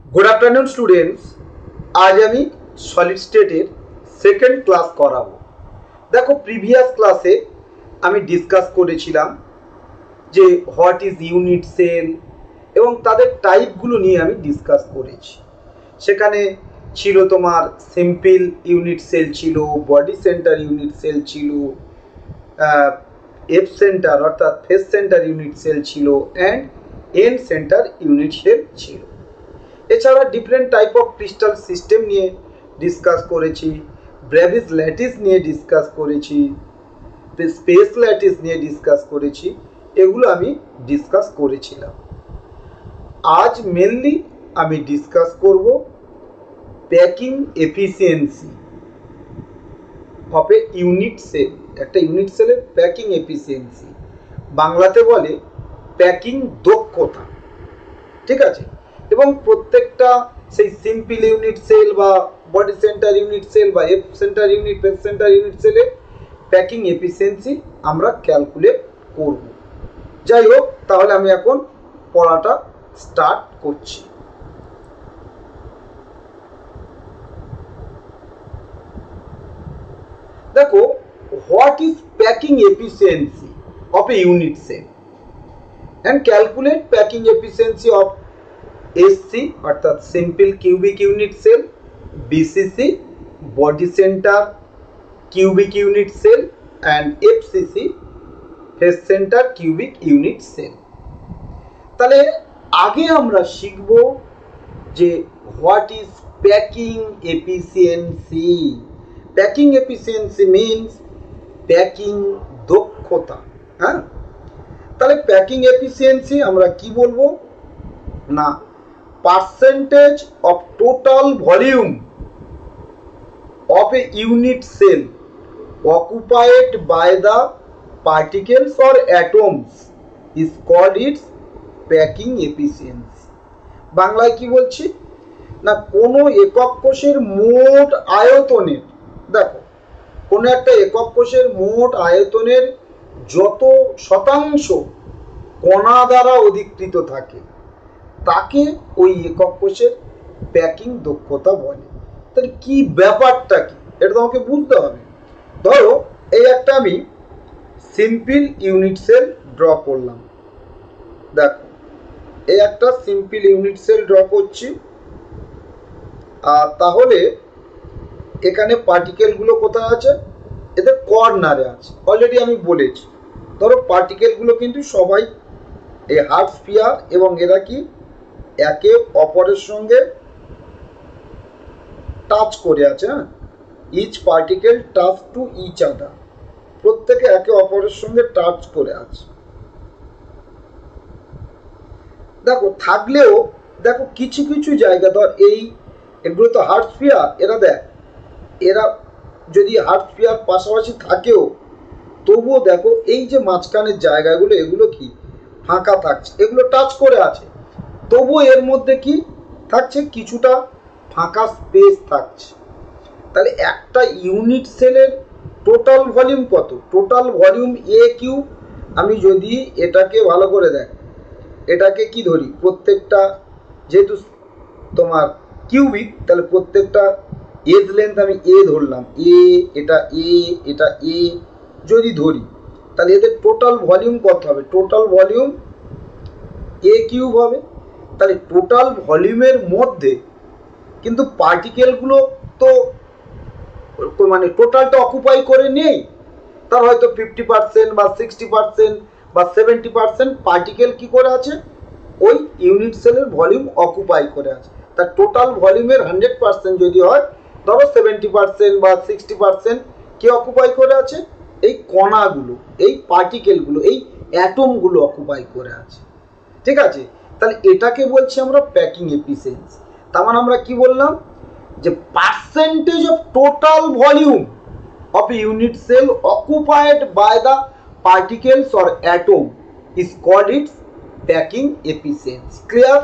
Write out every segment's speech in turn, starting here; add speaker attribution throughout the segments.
Speaker 1: Good afternoon students. आज আমি solid স্টেটের সেকেন্ড ক্লাস করাবো। দেখো প্রিভিয়াস ক্লাসে আমি ডিসকাস করেছিলাম যে হোয়াট ইজ ইউনিট সেল এবং তাদের টাইপগুলো নিয়ে আমি ডিসকাস করেছি। সেখানে ছিল তোমার সিম্পল ইউনিট সেল ছিল, বডি সেন্টার ইউনিট সেল ছিল, এফ সেন্টার অর্থাৎ ফেস সেন্টার ইউনিট সেল ছিল and end centre unit cell ছিল। এছাড়া different type of crystal system নিয়ে ডিসকাস করেছি, ব্রেভিস ল্যাটিস নিয়ে ডিসকাস করেছি, স্পেস ল্যাটিস নিয়ে ডিসকাস করেছি, এগুলো আমি ডিসকাস করেছিলাম। আজ মেনলি আমি ডিসকাস করব packing efficiency of a unit cell. একটা ইউনিট সেলের প্যাকিং এফিসিয়েন্সি, বাংলাতে বলে প্যাকিং দক্ষতা, ঠিক আছে। এবং প্রত্যেকটা সেই সিম্পল ইউনিট সেল বা বডি সেন্টার ইউনিট সেল বা F centre unit face centre unit সেলের প্যাকিং এফিসিয়েন্সি আমরা ক্যালকুলেট করব। যাই হোক, তাহলে আমি এখন পড়াটা স্টার্ট করছি। দেখো, what is packing efficiency of a unit cell and calculate packing efficiency of SC অর্থাৎ simple cubic unit cell, BCC body centre cubic unit cell and FCC face centre cubic unit cell. তাহলে আগে আমরা শিখব যে what is packing efficiency. Packing efficiency means packing দক্ষতা। হ্যাঁ, তাহলে packing efficiency আমরা কি বলবো না, percentage of total volume of a unit cell occupied by the particles or atoms is called its packing efficiency. বাংলায় কি বলছি না, কোনো একক কোষের মোট আয়তনের, দেখো কোনো একটা একক কোষের মোট আয়তনের যত শতাংশ কণা দ্বারা অধিকৃত থাকে তাকে ওই একক কোষের প্যাকিং দক্ষতা বলে। তাহলে কি ব্যাপারটা কি, এটা তোমাকে বুঝতে হবে। ধরো এই একটা আমি সিম্পল ইউনিট সেল ড্র করলাম। দেখো এই একটা সিম্পল ইউনিট সেল ড্র করছি, আর তাহলে এখানে পার্টিকেলগুলো কোথায় আছে, এদের কর্নারে আছে। অলরেডি আমি বলেছি, ধরো পার্টিকেলগুলো কিন্তু সবাই এই হার্ড স্ফিয়ার এবং এরা কি একে অপরের সঙ্গে টাচ করে আছে। হ্যাঁ, each particle touch to each other, প্রত্যেকে একে অপরের সঙ্গে টাচ করে আছে। দেখো থাকলেও দেখো কিছু কিছু জায়গা, ধর এগুলো তো হার্ড স্ফিয়ার, এরা দেখ এরা যদি হার্ড স্ফিয়ার পাশাপাশি থাকেও তবুও দেখো এই যে মাঝখানের জায়গাগুলো এগুলো কি ফাঁকা থাকছে, এগুলো টাচ করে আছে, তবুও এর মধ্যে কি থাকছে, কিছুটা ফাঁকা স্পেস থাকছে। তাহলে একটা ইউনিট সেলের টোটাল ভলিউম কত, টোটাল ভলিউম এ কিউ। আমি যদি এটাকে ভালো করে দেখ, এটাকে কি ধরি, প্রত্যেকটা যেহেতু তোমার কিউবিক, তাহলে প্রত্যেকটা এজ লেন্থ আমি এ ধরলাম, এটা এ যদি ধরি, তাহলে এদের টোটাল ভলিউম কত হবে, টোটাল ভলিউম এ কিউব হবে। তাহলে টোটাল ভলিউমের মধ্যে কিন্তু পার্টিকেলগুলো তো মানে টোটালটা অকুপাই করে নেই, তার হয়তো 50% বা 60% বা 70% পার্টিকেল কি করে আছে, ওই ইউনিট সেলের ভলিউম অকুপাই করে আছে। তার টোটাল ভলিউমের 100% যদি হয়, ধরো 70% বা 60% কি অকুপাই করে আছে, এই কণাগুলো, এই পার্টিকেলগুলো, এই অ্যাটমগুলো অকুপাই করে আছে, ঠিক আছে। তাহলে এটাকে বলছি আমরা প্যাকিং এফিসিয়েন্সি। তার মানে আমরা কি বললাম, যে percentage of total volume of unit cell occupied by the particles or atom is called its packing efficiency. Clear?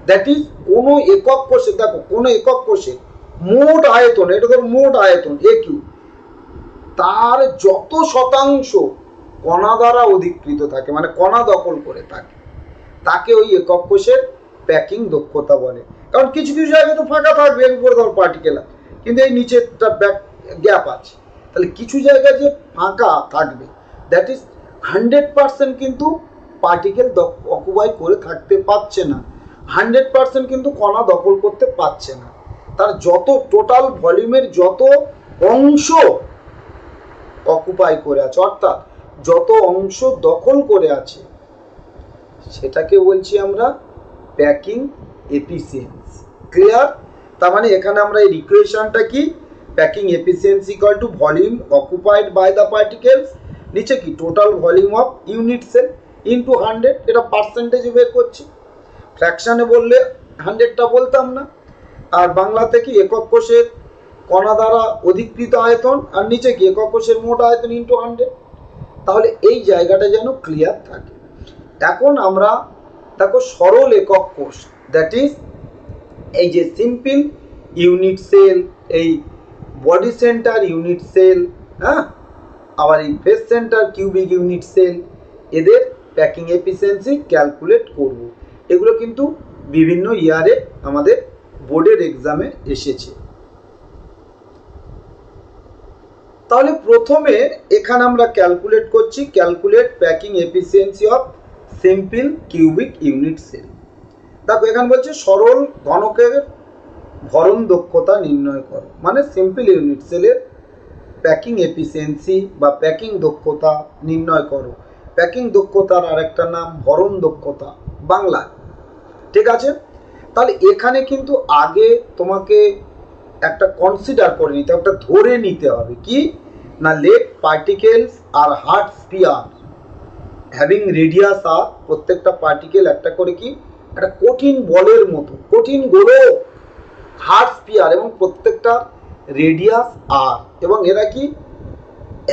Speaker 1: That is কোনো একক কোষে, দেখো কোনো একক কোষে মোট আয়তন, এটা ধর মোট আয়তন এ কিউ, তার যত শতাংশ কণা দ্বারা অধিকৃত থাকে, মানে কণা দখল করে থাকে, তাকে ওই একক কোষের প্যাকিং দক্ষতা বলে। কারণ কিছু কিছু জায়গায় তো ফাঁকা থাকবে, এর উপরে ধর পার্টিকেল কিন্তু এই নিচেরটা গ্যাপ আছে, তাহলে কিছু জায়গায় যে ফাঁকা থাকবে দ্যাট ইজ 100% কিন্তু পার্টিকেল অকুপাই করে থাকতে পারছে না, 100% কিন্তু কণা দখল করতে পারছে না। তার যত টোটাল ভলিউমের যত অংশ অকুপাই করে আছে, অর্থাৎ যত অংশ দখল করে আছে, সেটাকে বলছি আমরা প্যাকিং এফিসিয়েন্সি। ক্লিয়ার? তার মানে এখানে আমরা এই ইকুয়েশনটা কি, packing efficiency equal to volume occupied by the particles, নিচে কি total volume of unit cell into 100, এটা পার্সেন্টেজে বের করছি। ফ্র্যাকশনে বললে 100টা বলতাম না, আর বাংলাতে কি একক কোষের কণা দ্বারা অধিকৃত আয়তন, আর নিচে কি একক কোষের মোট আয়তন ইনটু 100। তাহলে এই জায়গাটা যেন ক্লিয়ার থাকে। এখন আমরা দেখো সরল একক কোষ, দ্যাট ইজ এই যে সিম্পল ইউনিট সেল, এই বডি সেন্টার ইউনিট সেল, হ্যাঁ, আবার এই face centre cubic unit cell, এদের প্যাকিং এফিসিয়েন্সি ক্যালকুলেট করব। এগুলো কিন্তু বিভিন্ন ইয়ারে আমাদের বোর্ডের এক্সামে এসেছে। তাহলে প্রথমে এখানে আমরা ক্যালকুলেট করছি, calculate packing efficiency of simple cubic unit cell. দেখো এখানে বলছে সরল ঘনকের ভরণ দক্ষতা নির্ণয় করো, মানে সিম্পল ইউনিট সেলের প্যাকিং এফিসিয়েন্সি বা প্যাকিং দক্ষতা নির্ণয় করো। প্যাকিং দক্ষতার আরেকটা নাম ভরণ দক্ষতা বাংলা, ঠিক আছে? তাহলে এখানে কিন্তু আগে তোমাকে একটা কনসিডার করে নিতে হবে, একটা ধরে নিতে হবে কি না, let particles are hard sphere having radius r, প্রত্যেকটা পার্টিকেল একটা করে কি একটা কঠিন বলের মতো, কঠিন গোলক হার্ড স্পিয়ার, এবং প্রত্যেকটা রেডিয়াস আর, এবং এরা কি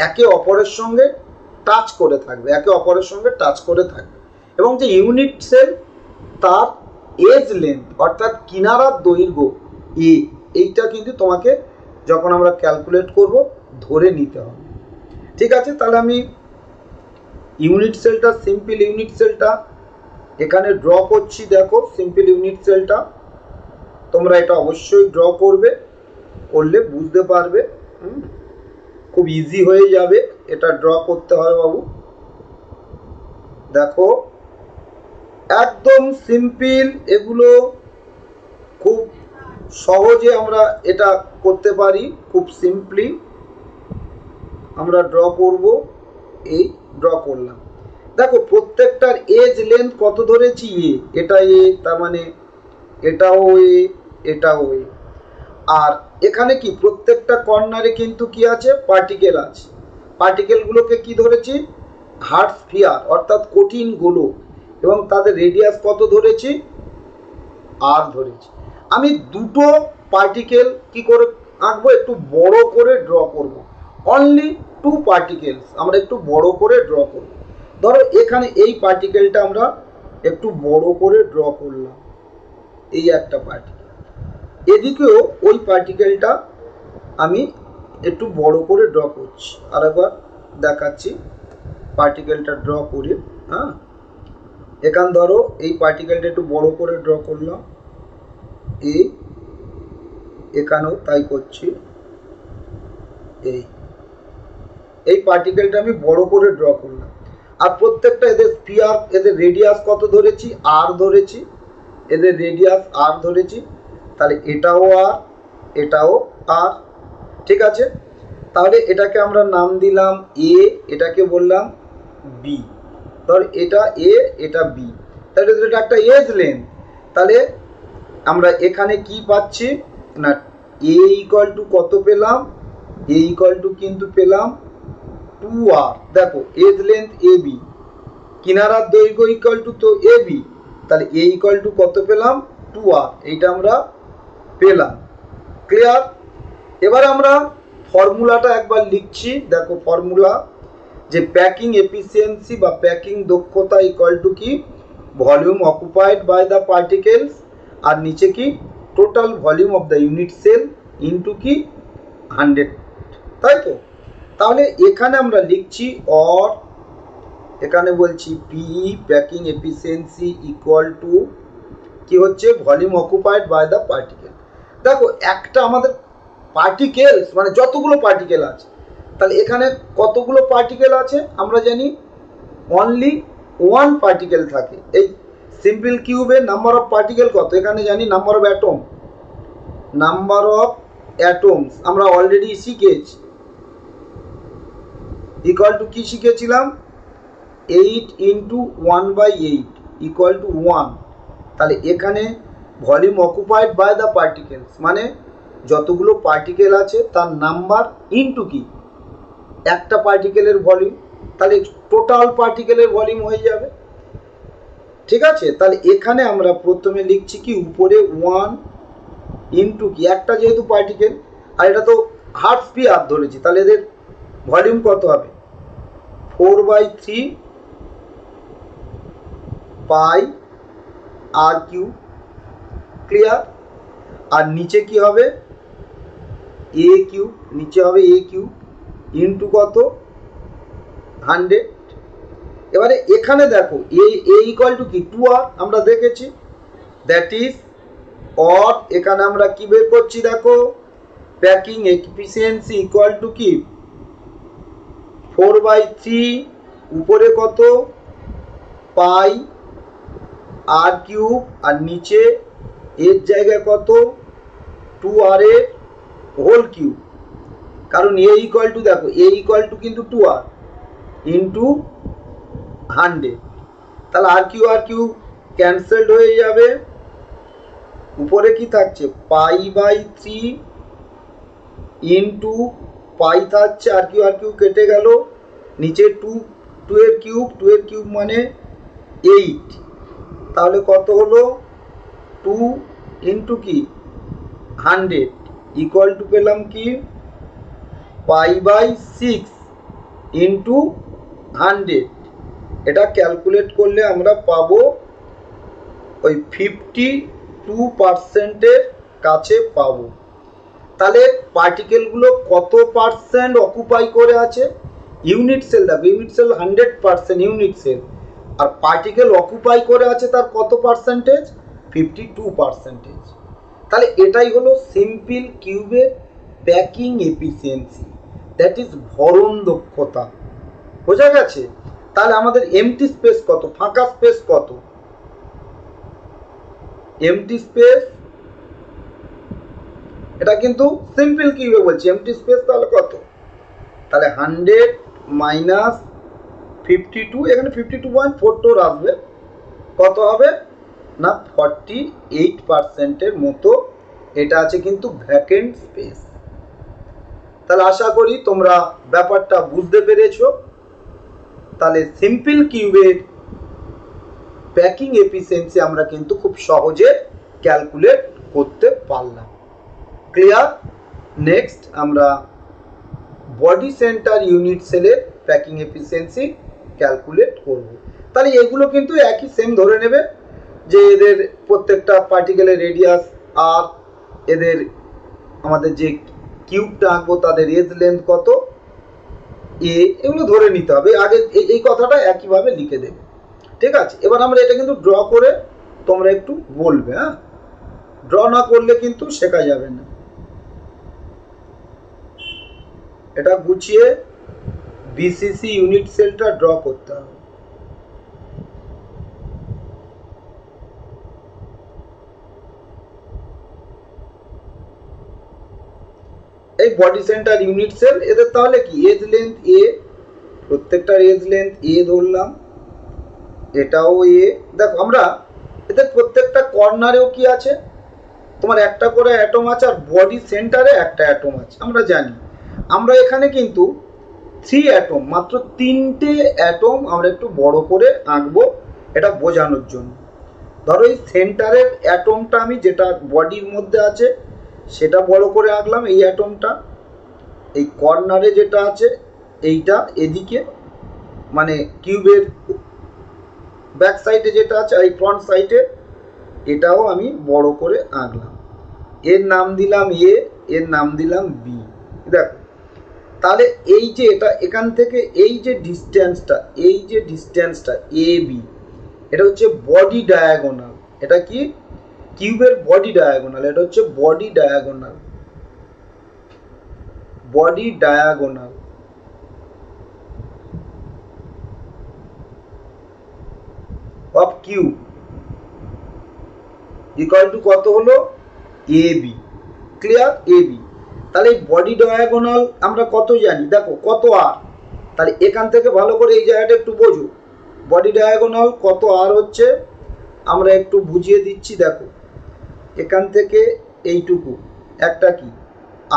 Speaker 1: একে অপরের সঙ্গে টাচ করে থাকবে, একে অপরের সঙ্গে টাচ করে থাকবে। এবং যে ইউনিট সেল তার এজ লেন্থ অর্থাৎ কিনারার দৈর্ঘ্য এ, এইটা কিন্তু তোমাকে যখন আমরা ক্যালকুলেট করব ধরে নিতে হবে, ঠিক আছে? তাহলে আমি ইউনিট সেলটা, সিম্পল ইউনিট সেলটা এখানে ড্র করছি। দেখো সিম্পল ইউনিট সেলটা তোমরা এটা অবশ্যই ড্র করবে, করলে বুঝতে পারবে, খুব ইজি হয়ে যাবে। এটা ড্র করতে হয় বাবু, দেখো একদম সিম্পল, এগুলো খুব সহজে আমরা এটা করতে পারি, খুব সিম্পলি আমরা ড্র করব। এই ড্র করলাম, দেখো প্রত্যেকটার এজ লেন্থ কত ধরেছি এ, এটা এ, তার মানে এটাও এ, এটাও এ। আর এখানে কি প্রত্যেকটা কর্নারে কিন্তু কি আছে, পার্টিকেল আছে। পার্টিকেলগুলোকে কি ধরেছি, হার্ড স্ফিয়ার অর্থাৎ কঠিন গোলক, এবং তাদের রেডিয়াস কত ধরেছি, আর ধরেছি। আমি দুটো পার্টিকেল কি করে আঁকবো, একটু বড় করে ড্র করব, অনলি 2 পার্টিকেলস আমরা একটু বড় করে ড্র করব। ধরো এখানে এই পার্টিকেলটা আমরা একটু বড় করে ড্র করলাম, এই একটা পার্টিকেল, এদিকেও ওই পার্টিকেলটা আমি একটু বড় করে ড্র করছি। আর একবার দেখাচ্ছি পার্টিকেলটা ড্র করে, হ্যাঁ, এখান ধরো এই পার্টিকেলটা একটু বড় করে ড্র করলাম, এই এখানেও তাই করছি, এই পার্টিকেলটা আমি বড় করে ড্র করলাম। আর প্রত্যেকটা এদের স্ফিয়ার, এদের রেডিয়াস কত ধরেছি, আর ধরেছি, এদের রেডিয়াস আর ধরেছি। তাহলে এটাও আর, এটাও আর, ঠিক আছে? তাহলে এটাকে আমরা নাম দিলাম এ, এটাকে বললাম বি। ধর এটা এ, এটা বি, তাহলে এটা একটা এজ লেন্থ। তাহলে আমরা এখানে কি পাচ্ছি না, এ ইকুয়াল টু কত পেলাম, এ ইকুয়াল টু কিন্তু পেলাম 2r। দেখো এজ লেন্থ এ বি, কিনারার দৈর্ঘ্য ইকুয়াল টু তো এ বি, তাহলে এ ইকুয়াল টু কত পেলাম, 2r, এইটা আমরা পেলাম। ক্লিয়ার? এবার আমরা ফর্মুলাটা একবার লিখছি। দেখো ফর্মুলা, যে প্যাকিং এফিসিয়েন্সি বা প্যাকিং দক্ষতা ইকুয়াল টু কি, volume occupied by the particles, আর নিচে কি total volume of the unit cell into কি 100, তাই তো? তাহলে এখানে আমরা লিখছি অর, এখানে বলছি P packing efficiency equal to কি হচ্ছে, volume occupied by the particle. দেখো একটা আমাদের পার্টিকেলস মানে যতগুলো পার্টিকেল আছে, তাহলে এখানে কতগুলো পার্টিকেল আছে আমরা জানি অনলি ওয়ান পার্টিকেল থাকে। এই সিম্পল কিউবের নাম্বার অফ পার্টিকেল কত, এখানে জানি number of atom, number of atoms আমরা অলরেডি শিখেছি, ইকুয়াল টু কি শিখেছিলাম, 8 ইন্টু 1/8 ইকুয়াল টু 1। তাহলে এখানে volume occupied by the particles মানে যতগুলো পার্টিকেল আছে তার নাম্বার ইন্টু কি একটা পার্টিকেলের ভলিউম, তাহলে টোটাল পার্টিকেলের ভলিউম হয়ে যাবে। ঠিক আছে, তাহলে এখানে আমরা প্রথমে লিখছি কি উপরে 1 ইন্টু কি একটা যেহেতু পার্টিকেল আর এটা তো হাফ স্পিয়ার ধরেছি, তাহলে এদের ভলিউম কত হবে 4/3 পাই আর কিউ। ক্লিয়ার? আর নিচে কি হবে এ কিউ, নিচে হবে এ কিউ ইন্টু কত 100। এবারে এখানে দেখো এ ইকুয়াল টু কি 2r আমরা দেখেছি, দ্যাট ইজ অর এখানে আমরা কি বের করছি দেখো প্যাকিং এফিসিয়েন্সি ইকুয়াল টু কি 4/3 উপরে কত পাই আর কিউব আর নিচে এর জায়গায় কত 2r এর হোল কিউব, কারণ এ ইকুয়াল টু দেখো এ ইকুয়াল টু কিন্তু 2r ইন্টু 100, তাহলে আর কিউ ক্যান্সেলড হয়ে যাবে, উপরে কি থাকছে পাই/3 ইন্টু পাই থাকছে আর কিউ কেটে গেল, নিচে 2 এর কিউব মানে 8, তাহলে কত হলো 2 ইন্টু কি 100 ইকুয়াল টু পেলাম কি পাই/6 ইন্টু 100। এটা ক্যালকুলেট করলে আমরা পাবো ওই 52% কাছে পাবো। তাহলে পার্টিকেলগুলো কত পার্সেন্ট অকুপাই করে আছে, ইউনিট সেল দেখো ইউনিট সেল 100% ইউনিট সেল, আর পার্টিকেল অকুপাই করে আছে তার কত পার্সেন্টেজ 52%। তাহলে এটাই হলো সিম্পল কিউবের প্যাকিং এফিসিয়েন্সি, দ্যাট ইজ ভরণ দক্ষতা। বোঝা গেছে? তাহলে আমাদের এমটি স্পেস কত, ফাঁকা স্পেস কত, এমটি স্পেস এটা কিন্তু সিম্পল কিউবে বলছি, এমটি স্পেস তাহলে কত, তাহলে 100 মাইনাস 52, এখানে 52.44 আসবে, কত হবে না 48% মতো এটা আছে কিন্তু ভ্যাকেন্ট স্পেস। তাহলে আশা করি তোমরা ব্যাপারটা বুঝতে পেরেছো। তাহলে সিম্পল কিউবের প্যাকিং এফিসিয়েন্সি আমরা কিন্তু খুব সহজে ক্যালকুলেট করতে পারলাম। ক্লিয়ার? নেক্সট আমরা বডি সেন্টার ইউনিট সেলের প্যাকিং এফিসিয়েন্সি ক্যালকুলেট করব। তাহলে এগুলো কিন্তু একই সেম ধরে নেবে যে এদের প্রত্যেকটা পার্টিকেলের রেডিয়াস আর এদের আমাদের যে কিউবটা আঁকবো তাদের এজ লেন্থ কত এগুলো ধরে নিতে হবে, আগে এই কথাটা একইভাবে লিখে দেবে। ঠিক আছে, এবার আমরা এটা কিন্তু ড্র করে তোমরা একটু বলবে, হ্যাঁ, ড্র না করলে কিন্তু শেখা যাবে না। এটা গুছিয়ে বিসিসি ইউনিট সেলটা ড্র করতে হবে। এই বডি সেন্টার ইউনিট সেল এদের তাহলে কি এজ লেন্থ এ, প্রত্যেকটার এজ লেন্থ এ ধরলাম, এটাও এ। দেখো আমরা এদের প্রত্যেকটা কর্নারেও কি আছে তোমার একটা করে অ্যাটম আছে আর বডি সেন্টারে একটা অ্যাটম আছে আমরা জানি। আমরা এখানে কিন্তু 3 অ্যাটম, মাত্র 3টে অ্যাটম আমরা একটু বড় করে আঁকবো এটা বোঝানোর জন্য। ধরো এই সেন্টারের অ্যাটমটা আমি যেটা বডির মধ্যে আছে সেটা বড় করে আঁকলাম এই অ্যাটমটা, এই কর্নারে যেটা আছে এইটা এদিকে মানে কিউবের ব্যাক সাইডে যেটা আছে এই ফ্রন্ট সাইডে এটাও আমি বড় করে আঁকলাম, এর নাম দিলাম এ, এর নাম দিলাম বি। দেখো তাহলে এই যে এটা এখান থেকে এই যে ডিস্টেন্সটা এ বি এটা হচ্ছে বডি ডায়াগোনাল, এটা কি কিউবের বডি ডায়াগোনাল, এটা হচ্ছে body diagonal, body diagonal of cube equal to কত হলো এবি। ক্লিয়ার? এবি। তাহলে বডি ডায়াগোনাল আমরা কত জানি, দেখো কত আর, তাহলে এখান থেকে ভালো করে এই জায়গাটা একটু বোঝো। বডি ডায়াগোনাল কত আর হচ্ছে আমরা একটু বুঝিয়ে দিচ্ছি। দেখো এখান থেকে এইটুকু একটা কি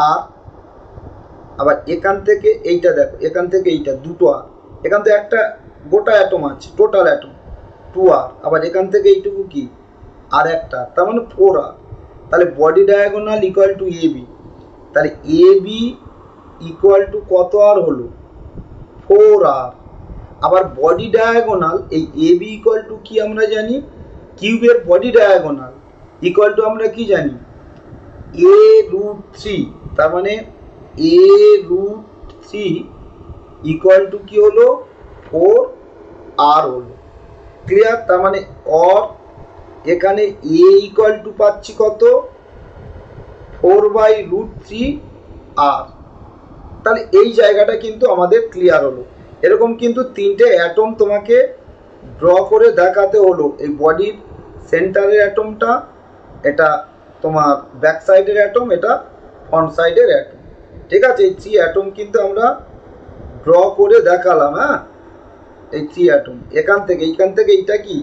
Speaker 1: আর, আবার এখান থেকে এইটা দেখো, এখান থেকে এইটা দুটো আর, এখান থেকে একটা গোটা অ্যাটম আছে, টোটাল অ্যাটম 2 আর, আবার এখান থেকে এইটুকু কি আর একটা, তার মানে 4 আর। তাহলে body diagonal equal to AB, তাহলে এবি ইকুয়াল টু কত আর হলো 4 আর। আবার বডি ডায়াগোনাল এই এবি ইকুয়াল টু কি আমরা জানি, কিউবের বডি ডায়াগোনাল ইকুয়াল টু আমরা কি জানি a√3, তার মানে a√3 ইকুয়াল টু কি হলো 4 আর হলো। ক্লিয়ার? তার মানে অর এখানে a ইকুয়াল টু পাচ্ছি কত 4/√3 আর। তাহলে এই জায়গাটা কিন্তু আমাদের ক্লিয়ার হলো। এরকম কিন্তু তিনটে অ্যাটম তোমাকে ড্র করে দেখাতে হলো। এই বডির সেন্টারের অ্যাটমটা, এটা তোমার ব্যাক সাইডের অ্যাটম, এটা ফ্রন্ট সাইডের অ্যাটম। ঠিক আছে? এই 3 অ্যাটম কিন্তু আমরা ড্র করে দেখালাম। হ্যাঁ, এই 3 অ্যাটম এখান থেকে এইখান থেকে এইটা কি,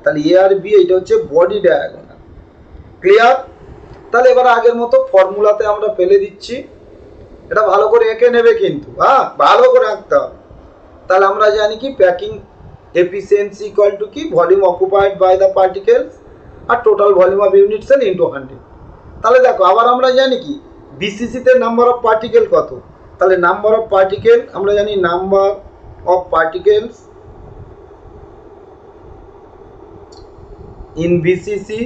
Speaker 1: তাহলে এ আর বি, এইটা হচ্ছে বডি ডায়াগোনাল। ক্লিয়ার? তাহলে এবার আগের মতো ফর্মুলাতে আমরা ফেলে দিচ্ছি, এটা ভালো করে এঁকে নেবে কিন্তু, হ্যাঁ ভালো করে আঁকতে হবে। তাহলে আমরা জানি কি প্যাকিং এফিসিয়েন্সি ইকুয়াল টু কি volume occupied by the particles আর total volume of unit cell into 100। তাহলে দেখো আবার আমরা জানি কি বিসিসিতে নাম্বার অফ পার্টিকেল কত, তাহলে নাম্বার অফ পার্টিকেল আমরা জানি number of particles in BCC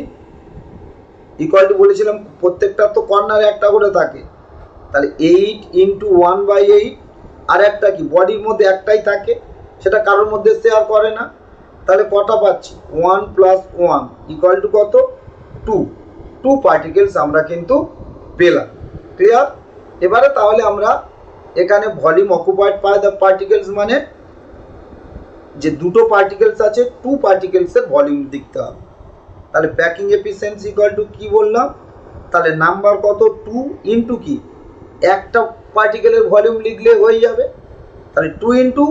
Speaker 1: equal to বলেছিলাম প্রত্যেকটা তো কর্নারে একটা করে থাকে, তাহলে 8 ইন্টু 1/8, আর একটা কি বডির মধ্যে একটাই থাকে, সেটা কারোর মধ্যে শেয়ার করে না। তাহলে কটা পাচ্ছি 1 + 1 ইকুয়াল টু কত 2 পার্টিকেলস আমরা কিন্তু পেলাম। ক্লিয়ার? এবারে তাহলে আমরা এখানে volume occupied by the particles মানে যে দুটো পার্টিকেলস আছে 2 পার্টিকেলসের ভলিউম দেখতে হবে। তাহলে প্যাকিং এফিসিয়েন্সি ইকুয়াল টু কি বললাম, তাহলে নাম্বার কত 2 ইন্টু কি একটা পার্টিকেলের ভলিউম লিখলে হয়ে যাবে, তাহলে 2 ইন্টু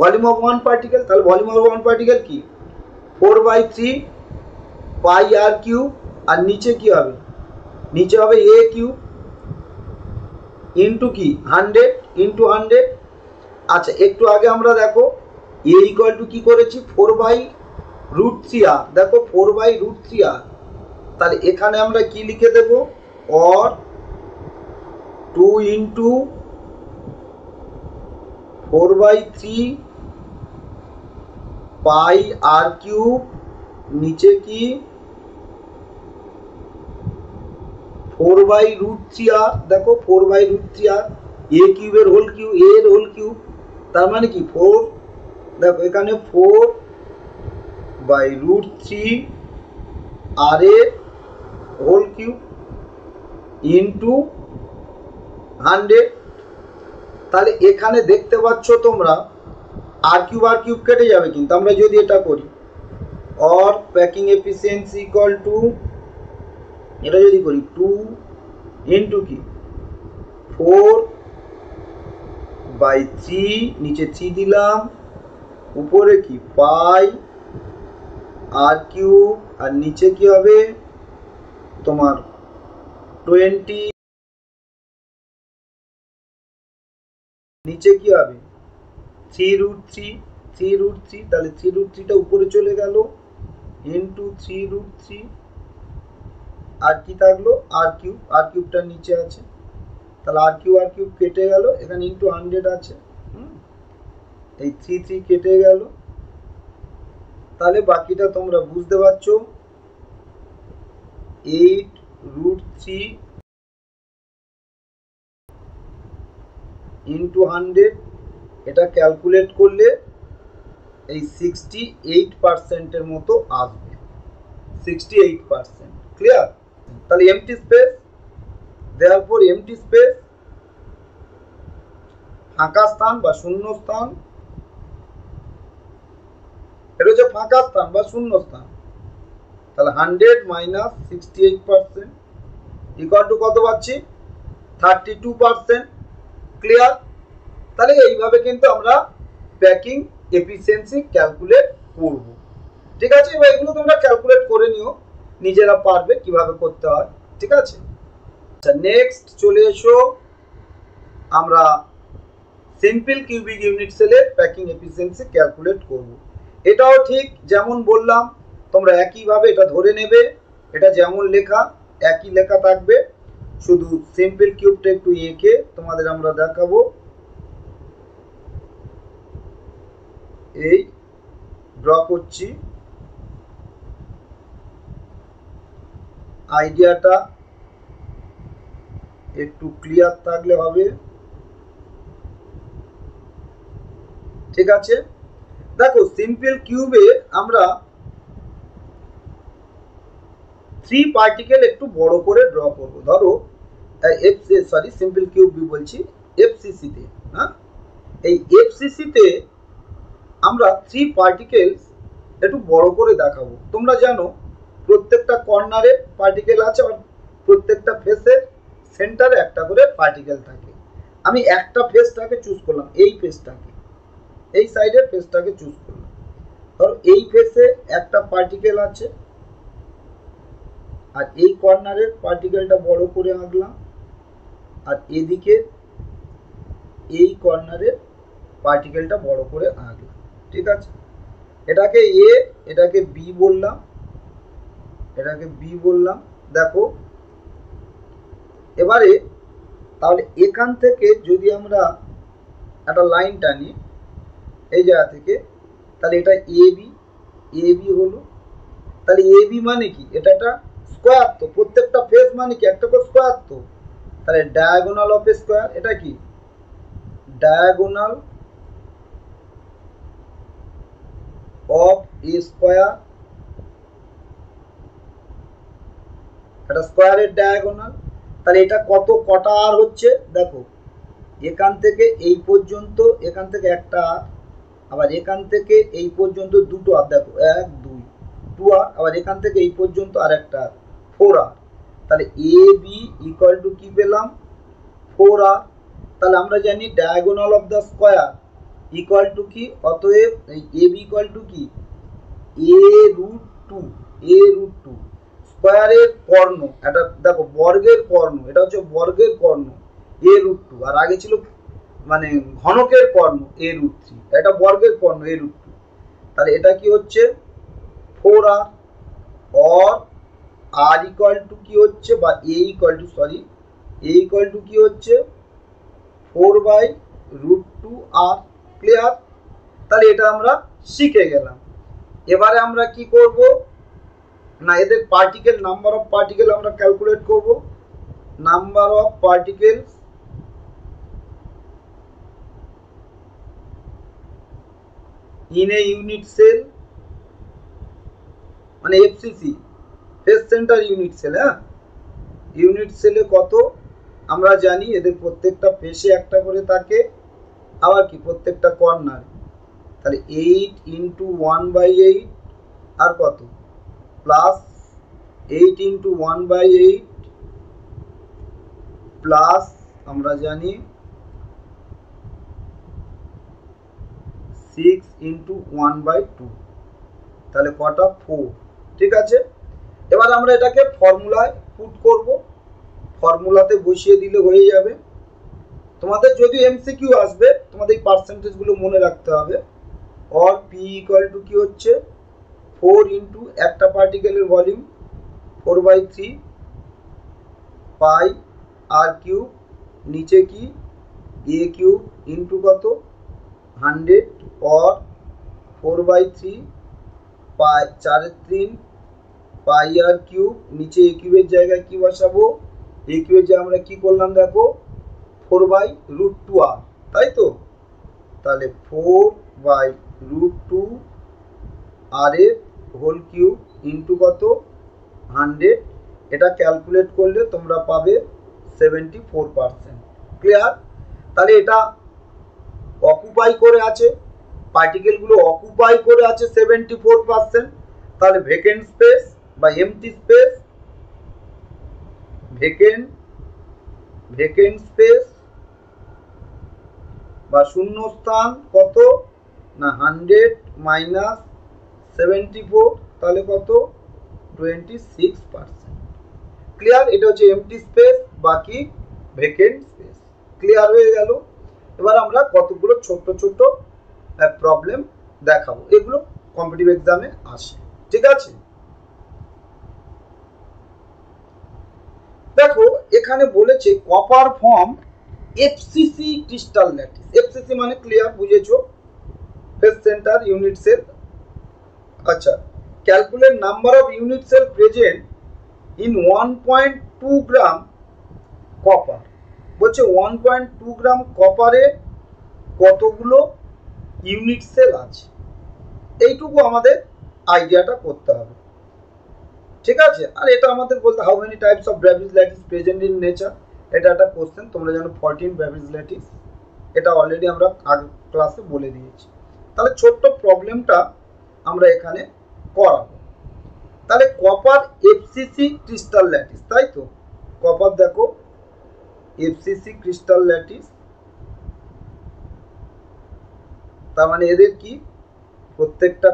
Speaker 1: ভলিউম অফ 1 পার্টিকেল, তাহলে ভলিউম অফ 1 পার্টিকেল কি 4/3 পাই আর কিউব, আর নিচে কি হবে, নিচে হবে a কিউব ইন্টু কি 100 ইন্টু 100। আচ্ছা একটু আগে আমরা দেখো a ইকুয়াল টু কি করেছি 4/√3 আর, দেখো 4/√3 আর, তাহলে এখানে আমরা কি লিখে দেব or 2 into 4/3 pi r cube, নিচে কি 4/√3 আর, দেখো 4/√3 আর, a কিউবের হোল কিউব, a এর হোল কিউব, তার মানে কি 4, দেখো এখানে 4/√3 আর এর হোল কিউব ইন্টু 100। তাহলে এখানে দেখতে পাচ্ছ তোমরা আর কিউব কেটে যাবে, কিন্তু আমরা যদি এটা করি or packing efficiency equal two, এটা যদি করি 2 ইন্টু কি 4/3, নিচে 3 দিলাম, উপরে কি পাই আর কিউব, আর নিচে কি হবে তোমার 20, নিচে কি হবে 3√3, তাহলে 3√3টা উপরে চলে গেল ইন্টু 3√3, আর কি থাকলো আর কিউবটা নিচে আছে, তাহলে আর কিউব কেটে গেল, এখানে ইন্টু 100 আছে, এই 3 কেটে গেল। তাহলে বাকিটা তোমরা বুঝতে পারছো 8√3 ইন্টু 100, এটা ক্যালকুলেট করলে এই 68% মতো আসবে, 68%। ক্লিয়ার? তাহলে MT space, therefore MT space ফাঁকা স্থান বা শূন্য স্থান, এটা হচ্ছে ফাঁকা স্থান বা শূন্য স্থান। তাহলে 100 মাইনাস 68% ইকুয়াল টু কত পাচ্ছি? 32%। ক্লিয়ার? তাহলে এইভাবে কিন্তু আমরা প্যাকিং এফিসিয়েন্সি ক্যালকুলেট করব। ঠিক আছে, এবার এগুলো তোমরা ক্যালকুলেট করে নিও, নিজেরা পারবে কিভাবে করতে হয়। ঠিক আছে, আচ্ছা নেক্সট চলে এসো, আমরা সিম্পল কিউবিক ইউনিট সেলের প্যাকিং এফিসিয়েন্সি ক্যালকুলেট করব। এটাও ঠিক যেমন বললাম, তোমরা একইভাবে এটা ধরে নেবে, এটা যেমন লেখা একই লেখা থাকবে, শুধু সিম্পল কিউবটা একটু এঁকে তোমাদের আমরা দেখাবো। এই ড্র করছি, আইডিয়াটা একটু ক্লিয়ার থাকলে হবে। ঠিক আছে, দেখো সিম্পল কিউবে আমরা 3 পার্টিকেল একটু বড় করে ড্র করব। ধরো সিম্পল কিউব বলছি, এফসিসিতে, হ্যাঁ এই এফসিসিতে আমরা 3 পার্টিকেলস একটু বড় করে দেখাবো। তোমরা জানো প্রত্যেকটা কর্নারে পার্টিকেল আছে, আর প্রত্যেকটা ফেসের সেন্টারে একটা করে পার্টিকেল থাকে। আমি একটা ফেসটাকে চুজ করলাম, এই ফেসটাকে, এই সাইডের ফেসটাকে চুজ করলাম। ধরো এই ফেসে একটা পার্টিকেল আছে, আর এই কর্নারের পার্টিকেলটা বড় করে আঁকলাম, আর এদিকে এই কর্নারের পার্টিকেলটা বড় করে আঁকলাম। ঠিক আছে, এটাকে এ, এটাকে বি বললাম, এটাকে বি বললাম। দেখো এবারে তাহলে এখান থেকে যদি আমরা একটা লাইন টানি এই জায়গা থেকে, তাহলে এটা এ বি হলো। তাহলে এ বি মানে কি? এটা একটা স্কোয়ার, তো প্রত্যেকটা ফেস মানে কি একটা করে স্কোয়ার, তো তাহলে ডায়াগোনাল অফ এ স্কোয়ার, এটা কি ডায়াগোনাল অফ এ স্কোয়ার, এটা স্কোয়ারের ডায়াগোনাল। তাহলে এটা কটা আর হচ্ছে? দেখো এখান থেকে এই পর্যন্ত, এখান থেকে একটা আর, আবার এখান থেকে এই পর্যন্ত দুটো আর, দেখো 1 2 2 আর, আবার এখান থেকে এই পর্যন্ত আর একটা 4 আর। তাহলে এ বি ইকুয়াল টু কি পেলাম? 4 আর। তাহলে আমরা জানি diagonal of the square equal to কি? অতএব এ বি ইকুয়াল টু কি? a√2, a√2 স্কোয়ারের কর্ণ, এটা দেখো বর্গের কর্ণ, এটা হচ্ছে বর্গের কর্ণ a√2, আর আগে ছিল মানে ঘনকের কর্ণ a√3, এটা বর্গের কর্ণ a√2। তাহলে এটা কি হচ্ছে? 4 r, or r equal to কি হচ্ছে, বা a equal to a equal to কি হচ্ছে? 4/√2 আর। ক্লিয়ার? তাহলে এটা আমরা শিখে গেলাম। এবারে আমরা কি করব না, এদের পার্টিকেল, নাম্বার অফ পার্টিকেল আমরা ক্যালকুলেট করব। Number of particles in a unit cell, মানে FCC, face centre unit cell. হ্যাঁ, ইউনিট সেলে কত আমরা জানি, এদের প্রত্যেকটা ফেসে একটা করে থাকে, আবার কি প্রত্যেকটা কর্নার। তাহলে 8 × 1/8 আর কত প্লাস 8 × 1/8 প্লাস আমরা জানি 6 × 1/2, তাহলে কটা? 4। ঠিক আছে, এবার আমরা এটাকে ফর্মুলায় পুট করব, ফর্মুলাতে বসিয়ে দিলে হয়ে যাবে। তোমাদের যদি এমসিকিউ আসবে, তোমাদের এই পার্সেন্টেজগুলো মনে রাখতে হবে। অর পি ইকুয়াল টু কি হচ্ছে? 4 × একটা পার্টিকেলের ভলিউম 4/3 পাই আর কিউব, নিচে কি এ কিউব ইন্টু কত 100, or 4/3 pi 4/3 pi r cube, নিচে এ কিউবের জায়গায় কি বসাবো? এ কিউবের জায়গায় আমরা কি করলাম দেখো 4/√2 আর, তাই তো? তাহলে 4/√2 আর এর হোল কিউব ইন্টু কত 100, এটা ক্যালকুলেট করলে তোমরা পাবে 74%। ক্লিয়ার? তাহলে এটা অকুপাই করে আছে, পার্টিকেলগুলো অকুপাই করে আছে 74%। তাহলে ভেকেন্ট স্পেস বা এমটি স্পেস, ভেকেন্ট স্পেস বা শূন্যস্থান কত না 100 মাইনাস 74, তাহলে কত 26%। ক্লিয়ার? এটা হচ্ছে এমটি স্পেস, বাকি ভেকেন্ট স্পেস। ক্লিয়ার হয়ে গেল? এবার আমরা কতগুলো ছোট ছোট প্রবলেম দেখাবো, এগুলো কম্পিটিটিভ এক্সামে আসে। ঠিক আছে? দেখো এখানে বলেছে copper form FCC crystal lattice. FCC মানে ক্লিয়ার বুঝেছো, ফেস সেন্টার ইউনিট সেল। আচ্ছা, calculate number of unit cell present in 1.2 gram copper. বলছে 1.2 গ্রাম কপারে কতগুলো ইউনিট সেল আছে, এইটুকু আমাদের আইডিয়াটা করতে হবে। ঠিক আছে? আর এটা আমাদের বলতে how many types of Bravais lattice present in nature, এটা একটা কোশ্চেন। তোমরা জানো 14 ব্রাভিজ ল্যাটিস, এটা অলরেডি আমরা আগের ক্লাসে বলে দিয়েছি। তাহলে ছোট্ট প্রবলেমটা আমরা এখানে করাবো। তাহলে কপার এফসিসি ক্রিস্টাল ল্যাটিস, তাই তো? কপার দেখো এফসিসি ক্রিস্টাল ল্যাটিস, তার মানে এদের কি প্রত্যেকটা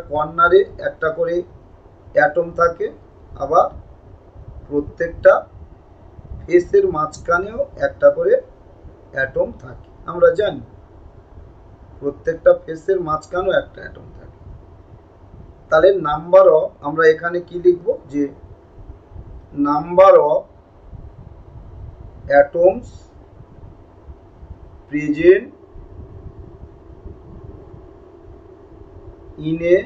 Speaker 1: কর্নারে একটা করে অ্যাটম থাকে, আবার প্রত্যেকটা ফেসের মাঝখানেও একটা করে অ্যাটম থাকে। আমরা জানি প্রত্যেকটা ফেসের মাঝখানেও একটা অ্যাটম থাকে। তাহলে নাম্বার অফ, আমরা এখানে কি লিখব যে number of atoms present in a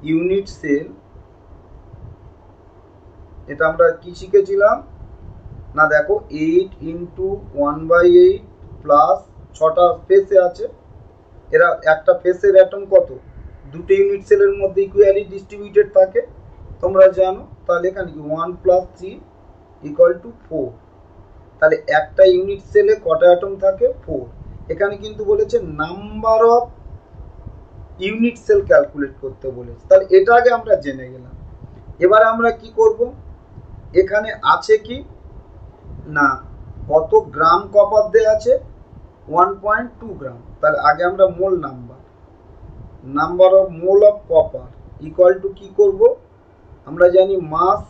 Speaker 1: unit cell. এটা আমরা কি শিখেছিলাম না, দেখো 8 ইন্টু 1/8 প্লাস 6টা ফেসে আছে, এরা একটা ফেসের অ্যাটম কত, দুটো ইউনিট সেলের মধ্যে ইকুয়ালি ডিস্ট্রিবিউটেড থাকে, তোমরা জানো। তাহলে এখানে কি 1 + 3 = 4। তাহলে একটা ইউনিট সেলে কটা অ্যাটম থাকে, 4। এখানে কিন্তু বলেছে number of unit cell calculate করতে বলেছে। তাহলে এটা আগে আমরা জেনে গেলাম। এবারে আমরা কি করব, এখানে আছে কি না কত গ্রাম কপার দেয়া আছে, 1.2 গ্রাম। তাহলে আগে আমরা মোল number of mole of copper equal to কি করব, আমরা জানি মাস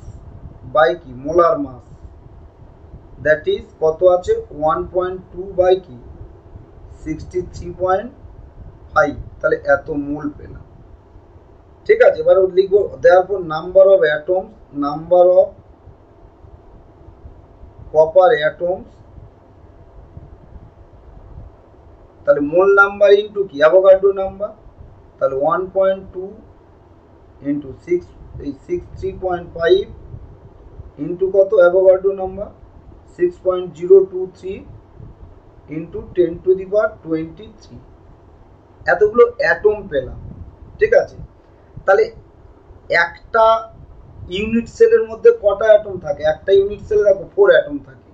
Speaker 1: বাই কি মোলার মাস, দ্যাট ইজ কত আছে 1.2 বাই কি 63.5। তাহলে এত মোল পেলাম। ঠিক আছে? এবার লিখবো দেওয়ার number of atoms, number of copper atoms, তাহলে মোল নাম্বার ইন্টু কি অ্যাভোগাড্রো নাম্বার। তাহলে 1.2 ইন্টু 63.5 ইন্টু কত অ্যাভোগাড্রো নাম্বার 6.023 ইন্টু 10⁻23। এতগুলো অ্যাটম পেলাম। ঠিক আছে? তাহলে একটা ইউনিট সেলের মধ্যে কটা অ্যাটম থাকে, একটা ইউনিট সেলে দেখো 4 অ্যাটম থাকে।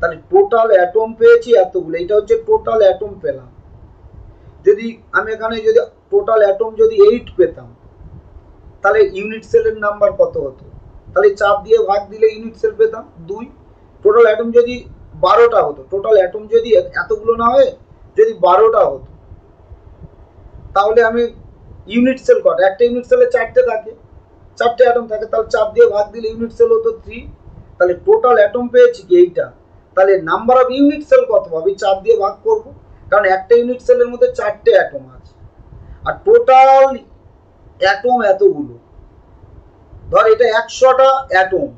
Speaker 1: তাহলে টোটাল অ্যাটম পেয়েছি এতগুলো, এটা হচ্ছে টোটাল অ্যাটম পেলাম। যদি আমি এখানে যদি টোটাল অ্যাটম যদি 8 পেতাম, তাহলে ইউনিট সেলের নাম্বার কত হতো, তাহলে 4 দিয়ে ভাগ দিলে ইউনিট সেল পেতাম 2। টোটাল অ্যাটম যদি 12টা হতো, টোটাল অ্যাটম যদি এতগুলো না হয় যদি 12টা হতো, তাহলে আমি ইউনিট সেল কত, একটা ইউনিট সেলে 4টে থাকে, 4টে অ্যাটম থাকে, তাহলে 4 দিয়ে ভাগ দিলে ইউনিট সেল হতো 3। তাহলে টোটাল অ্যাটম পেয়েছি কি এইটা। তাহলে নাম্বার অফ ইউনিট সেল কত হবে, 4 দিয়ে ভাগ করব, কারণ একটা ইউনিট সেলের মধ্যে 4টে অ্যাটম আছে, আর টোটাল অ্যাটম এতগুলো। ধর এটা 100টা অ্যাটম,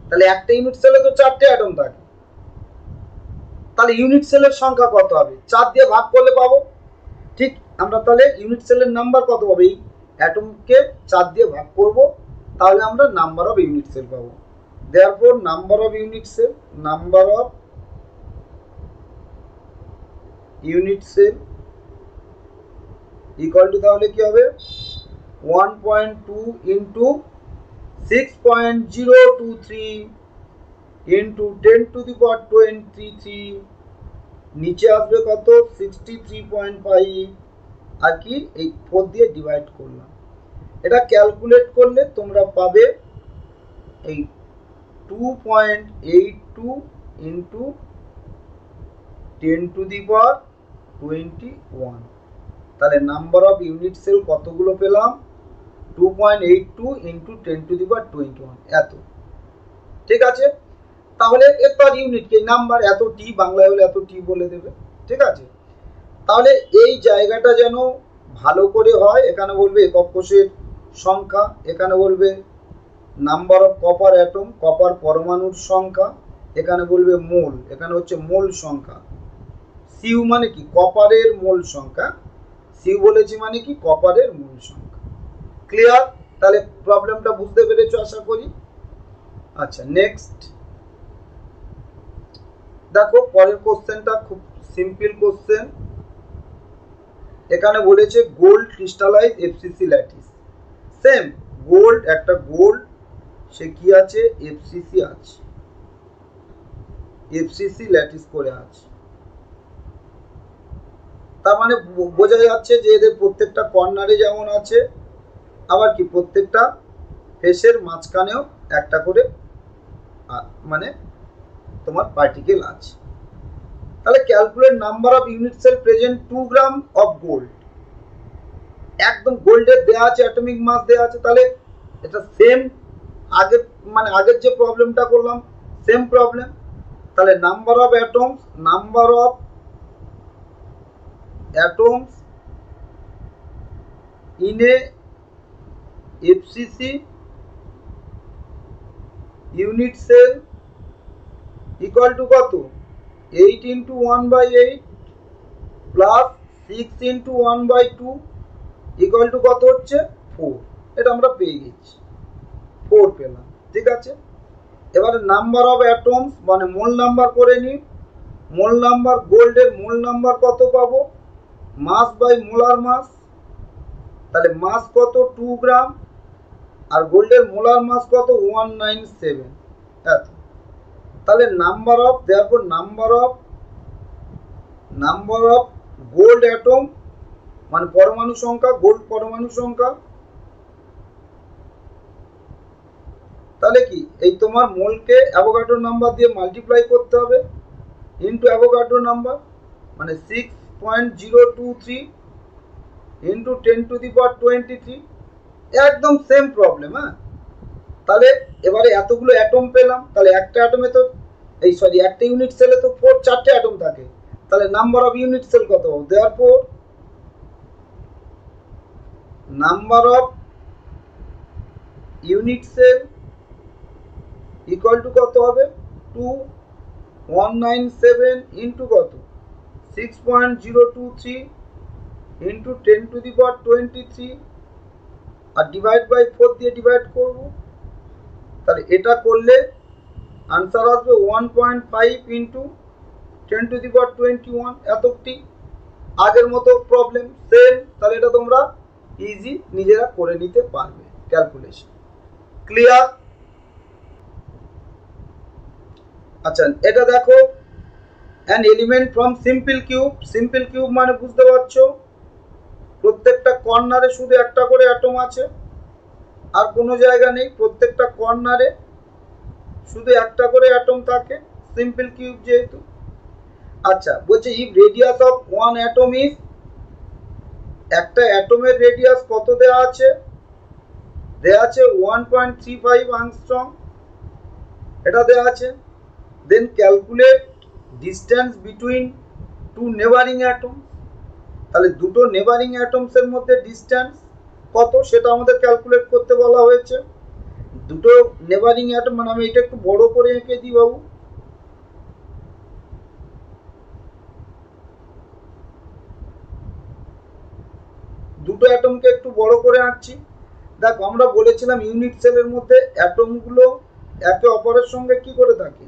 Speaker 1: তাহলে একটা ইউনিট সেলে তো 4টে অ্যাটম থাকে, তাহলে ইউনিট সেলের সংখ্যা কত হবে, 4 দিয়ে ভাগ করলে পাবো। ঠিক, আমরা তাহলে ইউনিট সেলের নাম্বার কত পাবো, এই অ্যাটমকে 4 দিয়ে ভাগ করব, তাহলে আমরা নাম্বার অফ ইউনিট সেল পাবো। Therefore number of unit cell, number of unit cell equal to তাহলে কি হবে 1.2 ইন্টু 6.023 ইন্টু 10⁻23 নিচে আসবে কত 63.5 আর কি এই 4 দিয়ে ডিভাইড করলাম। এটা ক্যালকুলেট করলে তোমরা পাবে এই 2.82 ইন্টু 10⁻21। তাহলে নাম্বার অফ ইউনিট সেল কতগুলো পেলাম 2.82 ইন্টু 10⁻21 এত। ঠিক আছে, তাহলে এত ইউনিট কি নাম্বার এত টি, বাংলায় হলে এত টি বলে দেবে। ঠিক আছে, তাহলে এই জায়গাটা যেন ভালো করে হয়। এখানে বলবে একক কোষের সংখ্যা, এখানে বলবে number of copper atom, copper পরমাণুর সংখ্যা, এখানে বলবে মোল, এখানে হচ্ছে মোল সংখ্যা। সিউ মানে কি কপারের মোল সংখ্যা, সিউ বলেছি মানে কি কপারের মোল সংখ্যা। ক্লিয়ার? তাহলে প্রবলেমটা বুঝতে পেরেছো আশা করি। আচ্ছা, নেক্সট দেখো পরের কোশ্চেনটা খুব সিম্পল কোশ্চেন। এখানে বলেছে gold crystallise FCC lattice. Same gold, একটা গোল্ড, সে কি আছে এফসিসি আছে, এফসিসি ল্যাটিস করে আছে। তার মানে বোঝা যাচ্ছে যে এদের প্রত্যেকটা কর্নারে যেমন আছে, আবার কি প্রত্যেকটা ফেসের মাঝখানেও একটা করে মানে তোমার পার্টিকেল আছে। তাহলে calculate number of unit cell present 2 gram of gold. একদম গোল্ডের দেয়া আছে, অ্যাটমিক মাস দেয়া আছে। তাহলে এটা সেম আগের মানে আগের যে প্রবলেমটা করলাম সেম প্রবলেম। তাহলে number of atoms, number of atoms in a FCC unit cell equal to কত 8 into 1/8 plus 6 into 1/2 equal to কত হচ্ছে 4। এটা আমরা পেয়ে গেছি, 4 পেলাম। ঠিক আছে, এবারে নাম্বার অফ অ্যাটমস মানে মোল নাম্বার করে নি। মোল নাম্বার, গোল্ডের মোল নাম্বার কত পাবো মাস বাই মোলার মাস। তাহলে মাস কত 2 গ্রাম আর গোল্ডের মোলার মাস কত 197 এত। তাহলে number of therefore number of gold atom মানে পরমাণু সংখ্যা, গোল্ড পরমাণু সংখ্যা। তাহলে কি এই তোমার মোলকে অ্যাভোগাড্রো নাম্বার দিয়ে মাল্টিপ্লাই করতে হবে ইন্টু অ্যাভোগাড্রো নাম্বার মানে 6.023 ইন্টু 10⁻23। একদম সেম প্রবলেম। হ্যাঁ, তাহলে এবারে এতগুলো অ্যাটম পেলাম। তাহলে একটা অ্যাটমে তো একটা ইউনিট সেলে তো 4টে অ্যাটম থাকে। তাহলে নাম্বার অফ ইউনিট সেল কত হবে therefore number of unit cell equal to কত হবে 2197 ইন্টু কত 6.023 ইন্টু 10⁻23 আর ডিভাইড বাই 4 দিয়ে ডিভাইড করব। তাহলে এটা করলে আনসার আসবে 1.5 ইন্টু 10⁻21 এতটি। আগের মতো প্রবলেম সেম। তাহলে এটা তোমরা ইজি নিজেরা করে নিতে পারবে ক্যালকুলেশন। ক্লিয়ার? আচ্ছা, এটা দেখো an element from simple cube. Simple cube মানে বুঝতে পারছো প্রত্যেকটা কর্নারে শুধু একটা করে অ্যাটম আছে, আর কোনো জায়গা নেই। প্রত্যেকটা কর্নারে শুধু একটা করে অ্যাটম থাকে, সিম্পল কিউব যেহেতু। আচ্ছা, বলছে if radius of one atom is, একটা অ্যাটমের রেডিয়াস কত দেয়া আছে? দেয়া আছে 1.35 অ্যাংস্ট্রম, এটা দেয়া আছে। Then calculate distance between two neighbouring atom. তাহলে দুটো নেবারিং অ্যাটমসের মধ্যে ডিস্টেন্স কত সেটা আমাদের ক্যালকুলেট করতে বলা হয়েছে। দুটো নেবারিং অ্যাটম মানে আমি এটা একটু বড় করে এঁকে দিই বাবু। দুটো অ্যাটমকে একটু বড় করে আঁকছি। দেখো আমরা বলেছিলাম ইউনিট সেলের মধ্যে অ্যাটমগুলো একে অপরের সঙ্গে কি করে থাকে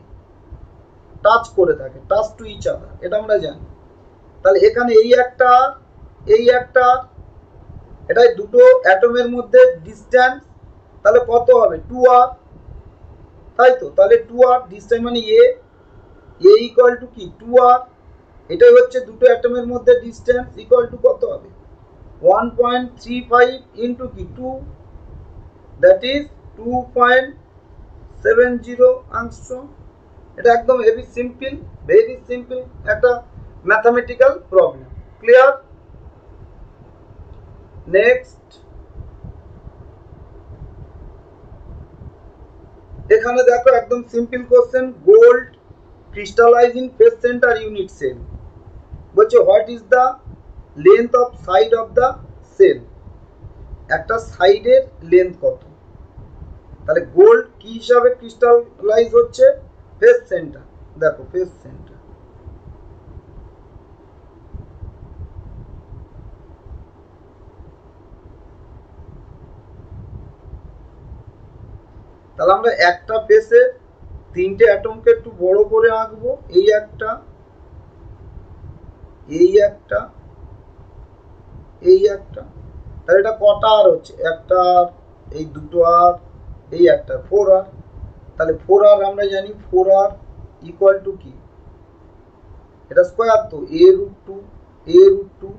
Speaker 1: টাচ করে থাকে, টাচ টু ইচ আদার, এটা আমরা জানি। তাহলে এখানে এই একটা এটাই দুটো অ্যাটমের মধ্যে ডিস্টেন্স তাহলে কত হবে 2r, তাই তো? তাহলে 2r ডিস্টেন্স মানে এ ইকুয়াল টু কি 2r, এটাই হচ্ছে দুটো অ্যাটমের মধ্যে ডিস্টেন্স, ইকুয়াল টু কত হবে 1.35 ইন্টু কি 2, দ্যাট ইজ 2.70 angstrom। এটা একদম ভেরি সিম্পল একটা ম্যাথমেটিক্যাল প্রবলেম। ক্লিয়ার? নেক্সট, এখানে দেখো একদম simple question, gold crystallize in face centre unit cell. বলছে what is the length of side of the cell, একটা সাইডের লেন্থ কত। তাহলে গোল্ড কি হিসাবে ক্রিস্টালাইজ হচ্ছে, ফেস সেন্টার। দেখো ফেস সেন্টার, তাহলে আমরা একটা ফেসে তিনটে অ্যাটমকে একটু বড় করে আঁকবো, এই একটা, এই একটা, এই একটা। তাহলে এটা কটা আর হচ্ছে, একটা আর, এই দুটো আর, এই একটা 4r। তাহলে 4r আমরা জানি 4r ইকুয়াল টু কি, এটা স্কোয়ার তো a√2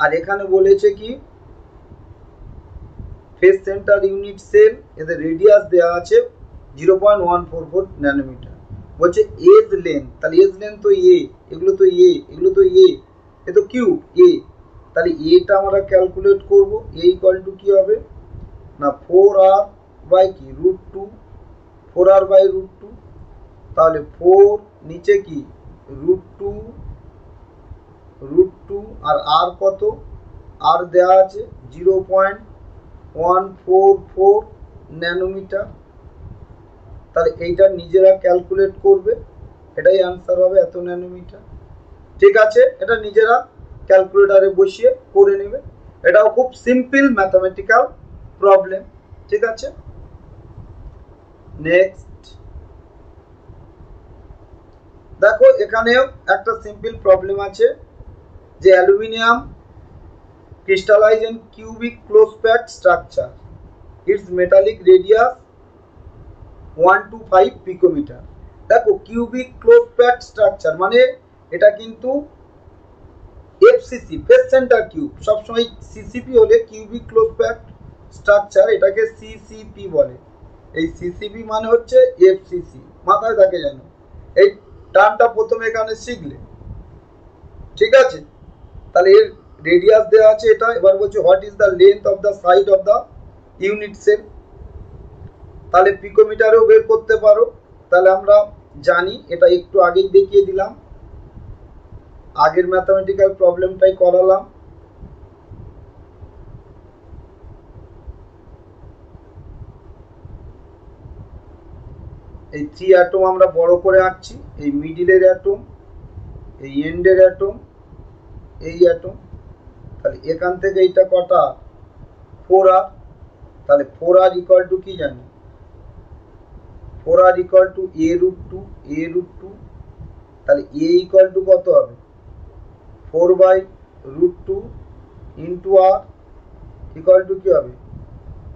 Speaker 1: আর এখানে বলেছে কি ফেস সেন্টার ইউনিট সেল, এদের রেডিয়াস দেওয়া আছে 0.144 ন্যানোমিটার। বলছে এজ লেন্থ, তাহলে এজ লেন্থ তো এ, এগুলো তো এ, এগুলো তো এ, এ তো কিউব এ। তাহলে এটা আমরা ক্যালকুলেট করব, এ ইকুয়াল টু কি হবে না 4r বাই কি √2, 4r বাই √2। তাহলে 4 নিচে কি √2 আর আর কত, আর দেওয়া আছে 0.144 ন্যানোমিটার। তাহলে এইটা নিজেরা ক্যালকুলেট করবে, এটাই আনসার হবে এত ন্যানোমিটার। ঠিক আছে, এটা নিজেরা ক্যালকুলেটারে বসিয়ে করে নেবে, এটাও খুব সিম্পল ম্যাথমেটিক্যাল প্রবলেম। ঠিক আছে, নেক্সট দেখো এখানেও একটা সিম্পল প্রবলেম আছে, যে aluminium crystallize in cubic close packed structure, its metallic radius 1 to 5 picometer। দেখো কিউবিক ক্লোজ প্যাকড স্ট্রাকচার মানে এটা কিন্তু এফসিসি ফেস সেন্টার কিউব, সবসময় সিসিপি হলে কিউবিক ক্লোজ প্যাকড স্ট্রাকচার, এটাকে সিসিপি বলে। এই সিসিপি মানে হচ্ছে এফসিসি, মাথায় থাকে যেন, এই টার্মটা প্রথমে এখানে শিখলে। ঠিক আছে, তাহলে এর রেডিয়াস দেওয়া আছে এটা। এবার বলছে what is the length of the side of the unit cell, তাহলে পিকোমিটারেও বের করতে পারো। তাহলে আমরা জানি, এটা একটু আগেই দেখিয়ে দিলাম, আগের ম্যাথমেটিক্যাল প্রবলেমটাই করালাম। এই 3 অ্যাটম আমরা বড় করে আঁকছি, এই মিডিলের অ্যাটম, এই এন্ডের অ্যাটম, এই অ্যাটম। তাহলে এখান থেকে এইটা কটা 4r, তাহলে 4r ইকুয়াল টু কি জানি 4r ইকুয়াল টু a√2, তাহলে a ইকুয়াল টু কত হবে 4/√2 ইন্টু r ইকুয়াল টু কি হবে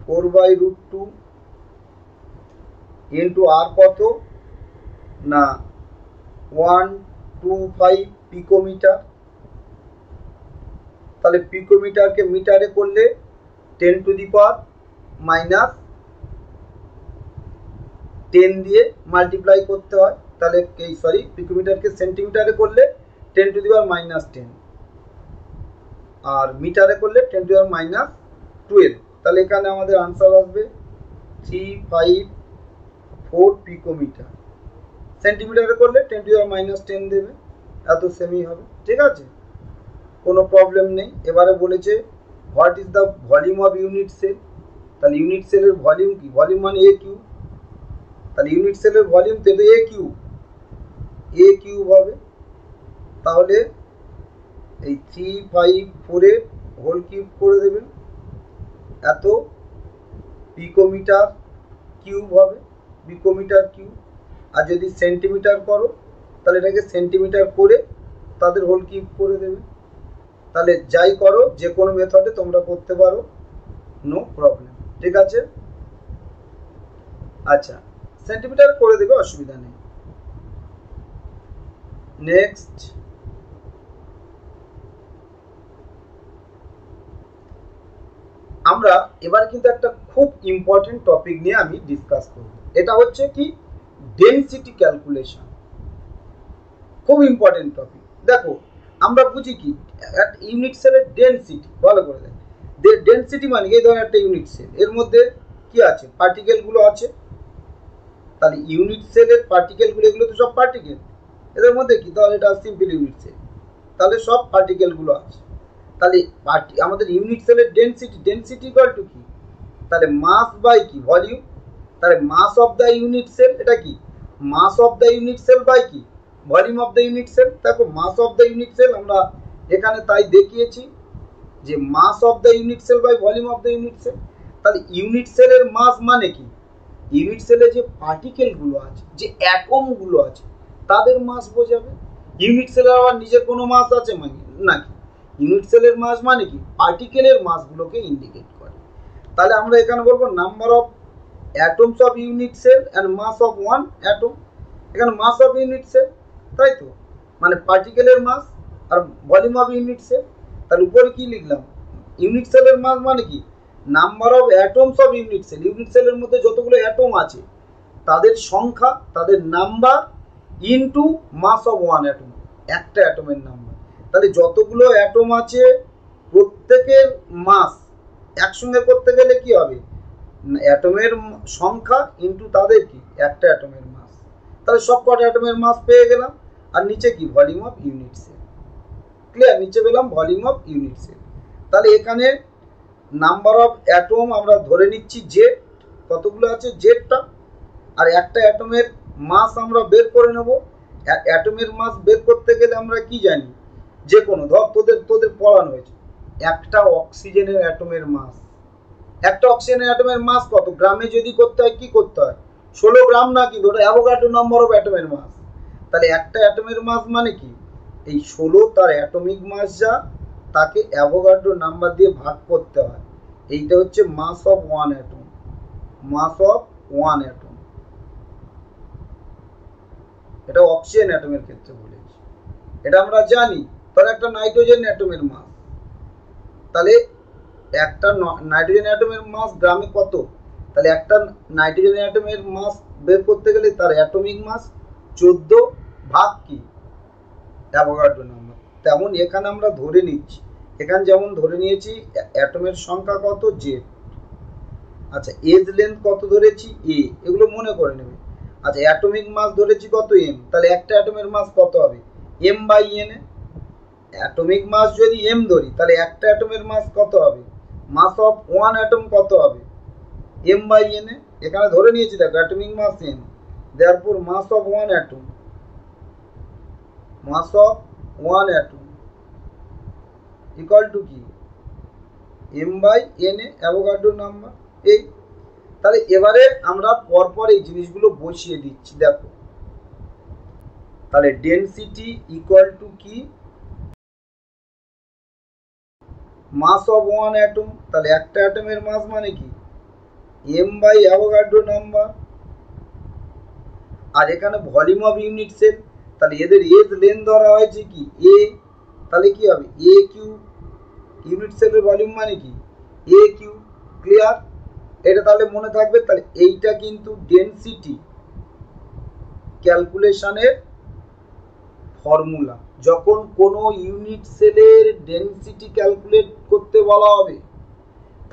Speaker 1: 4/√2 ইন্টু r কত না 125 পিকোমিটার। তাহলে পিকোমিটারকে মিটারে করলে 10 টু দি পাওয়ার -10 দিয়ে মাল্টিপ্লাই করতে হয়। তাহলে এই সরি পিকোমিটারকে সেন্টিমিটারে করলে 10 টু দি পাওয়ার -10 আর মিটারে করলে 10 টু দি পাওয়ার -12। তাহলে এখানে আমাদের আনসার আসবে 354 পিকোমিটার। সেন্টিমিটারে করলে 10 টু দি পাওয়ার -10 দেবে, এত সেমই হবে। ঠিক আছে, কোনো প্রবলেম নেই। এবারে বলেছে what is the volume of unit cell, তাহলে ইউনিট সেলের ভলিউম কি, ভলিউম মানে এ কিউ, তাহলে ইউনিট সেলের ভলিউম তো এ কিউব হবে। তাহলে এই 354 হোল কিউব করে দেবেন, এত পিকোমিটার কিউব হবে, পিকোমিটার কিউব। আর যদি সেন্টিমিটার করো তাহলে এটাকে সেন্টিমিটার করে তাদের হোল কিউব করে দেবে। তাহলে যাই করো, যে কোনো মেথডে তোমরা করতে পারো, নো প্রবলেম। ঠিক আছে, আচ্ছা, সেন্টিমিটার করে দেবে, অসুবিধা নেই। নেক্সট, আমরা এবার কিন্তু একটা খুব ইম্পর্টেন্ট টপিক নিয়ে আমি ডিসকাস করব। এটা হচ্ছে কি, ডেনসিটি ক্যালকুলেশন। খুব ইম্পর্টেন্ট টপিক। দেখো, আমরা বুঝি কি ইউনিট সেলের ডেনসিটি, ভালো করে দেখ। ডেনসিটি মানে এই ধরনের একটা ইউনিট সেল, এর মধ্যে কি আছে, পার্টিকেল গুলো আছে। তাহলে ইউনিট সেলের পার্টিকেল গুলো, এগুলো তো সব পার্টিকেল, এদের মধ্যে কি, তাহলে এটা সিম্পল ইউনিট সেল, তাহলে সব পার্টিকেল গুলো আছে। তাহলে আমাদের ইউনিট সেলের ডেনসিটি, ডেনসিটি ইকুয়াল টু কি, তাহলে মাস বাই কি, ভলিউম। তাহলে mass of the unit cell, এটা কি, mass of the unit cell by কি, volume of the unit cell. দেখো, mass of the unit cell আমরা এখানে তাই দেখিয়েছি যে mass of the unit cell by volume of the unit cell. তাহলে ইউনিট সেলের মাস মানে কি, ইউনিট সেলে যে পার্টিকেল গুলো আছে, যে অ্যাটম গুলো আছে, তাদের মাস বোঝাবে। ইউনিট সেলের আবার নিজের কোনো মাস আছে নাকি? ইউনিট সেলের মাস মানে কি, পার্টিকেলের মাসগুলোকে ইন্ডিকেট করে। তাহলে আমরা এখানে বলবো number of atoms of unit cell and mass of one atom. এখানে মাস অফ ইউনিট সেল, তাই তো, মানে পার্টিকেলের মাস, আর ভলিউম অফ ইউনিট সেল। তাহলে উপরে কি লিখলাম, ইউনিট সেলের মাস মানে কি, number of atoms of unit cell. Unit সেলের মধ্যে যতগুলো অ্যাটম আছে তাদের সংখ্যা, তাদের number, into mass of one atom, একটা অ্যাটমের নাম্বার। তাহলে যতগুলো অ্যাটম আছে প্রত্যেকের মাস একসঙ্গে করতে গেলে কি হবে, অ্যাটমের সংখ্যা ইনটু তাদের কি, একটা অ্যাটমের মাস। তাহলে সব কটা অ্যাটমের মাস পেয়ে গেলাম। আর নিচে কি, volume of unit cell. Clear, নিচে পেলাম ভলিউম অফ ইউনিট সেল। তাহলে এখানে নাম্বার অফ অ্যাটম আমরা ধরে নিচ্ছি জেড, কতগুলো আছে জেডটা, আর একটা অ্যাটমের মাস আমরা বের করে নেব। অ্যাটমের মাস বের করতে গেলে আমরা কি জানি, যে কোনো ধর তোদের পড়ানো হয়েছে, একটা অক্সিজেনের অ্যাটমের মাস, একটা অক্সিজেনের অ্যাটমের মাস কত, গ্রামে যদি করতে হয় কি করতে হয়, 16 গ্রাম না, কিন্তু ওটা অ্যাভোগাড্রো নাম্বার অফ অ্যাটমের মাস। তাহলে একটা অ্যাটমের মাস মানে কি, এই 16 তার অ্যাটমিক মাস যা, তাকে অ্যাভোগাড্রো নাম্বার দিয়ে ভাগ করতে হয়। এইটা হচ্ছে mass of one atom, mass of one atom. এটা অক্সিজেন অ্যাটমের ক্ষেত্রে বলেছি, এটা আমরা জানি। ধর একটা নাইট্রোজেন অ্যাটমের মাস, তাহলে একটা নাইট্রোজেন অ্যাটমের মাস গ্রামে কত, তাহলে একটা নাইট্রোজেন অ্যাটমের মাস বের করতে গেলে তার অ্যাটমিক মাস 14 ভাগ কি, অ্যাভোগাড্রো নাম্বার। তেমন এখানে আমরা ধরে নিচ্ছি, এখানে যেমন ধরে নিয়েছি অ্যাটমের সংখ্যা কত জেড, আচ্ছা এজ লেন্থ কত ধরেছি এ, এগুলো মনে করে নেবে। আচ্ছা অ্যাটমিক মাস ধরেছি কত এম, তাহলে একটা অ্যাটমের মাস কত হবে, M by N A. Atomic mass যদি এম ধরি, তাহলে একটা অ্যাটমের মাস কত হবে, মাস অফ ওয়ান অ্যাটম কত হবে, এম বাই এন এ। এখানে ধরে নিয়েছি দেখো atomic mass M, therefore mass of one atom, mass of one atom equal to কি, M by N A, Avogadro number. এই তাহলে এবারে আমরা পরপর এই জিনিসগুলো বসিয়ে দিচ্ছি। দেখো, তাহলে ডেনসিটি ইকুয়াল টু কি, মাস অফ ওয়ান অ্যাটম। তাহলে একটা অ্যাটমের মাস মানে কি, এম বাই অ্যাভোগাড্রো নাম্বার। আর এখানে ভলিউম অফ ইউনিট সেল, তাহলে এদের এজ লেন্থ ধরা হয়েছে কি এ, তাহলে কি হবে এ কিউ। ইউনিট সেলের ভলিউম মানে কি এ কিউ। ক্লিয়ার, এটা তাহলে মনে থাকবে। তাহলে এইটা কিন্তু ডেনসিটি ক্যালকুলেশনের ফর্মুলা। যখন কোনো ইউনিট সেলের ডেনসিটি ক্যালকুলেট করতে বলা হবে,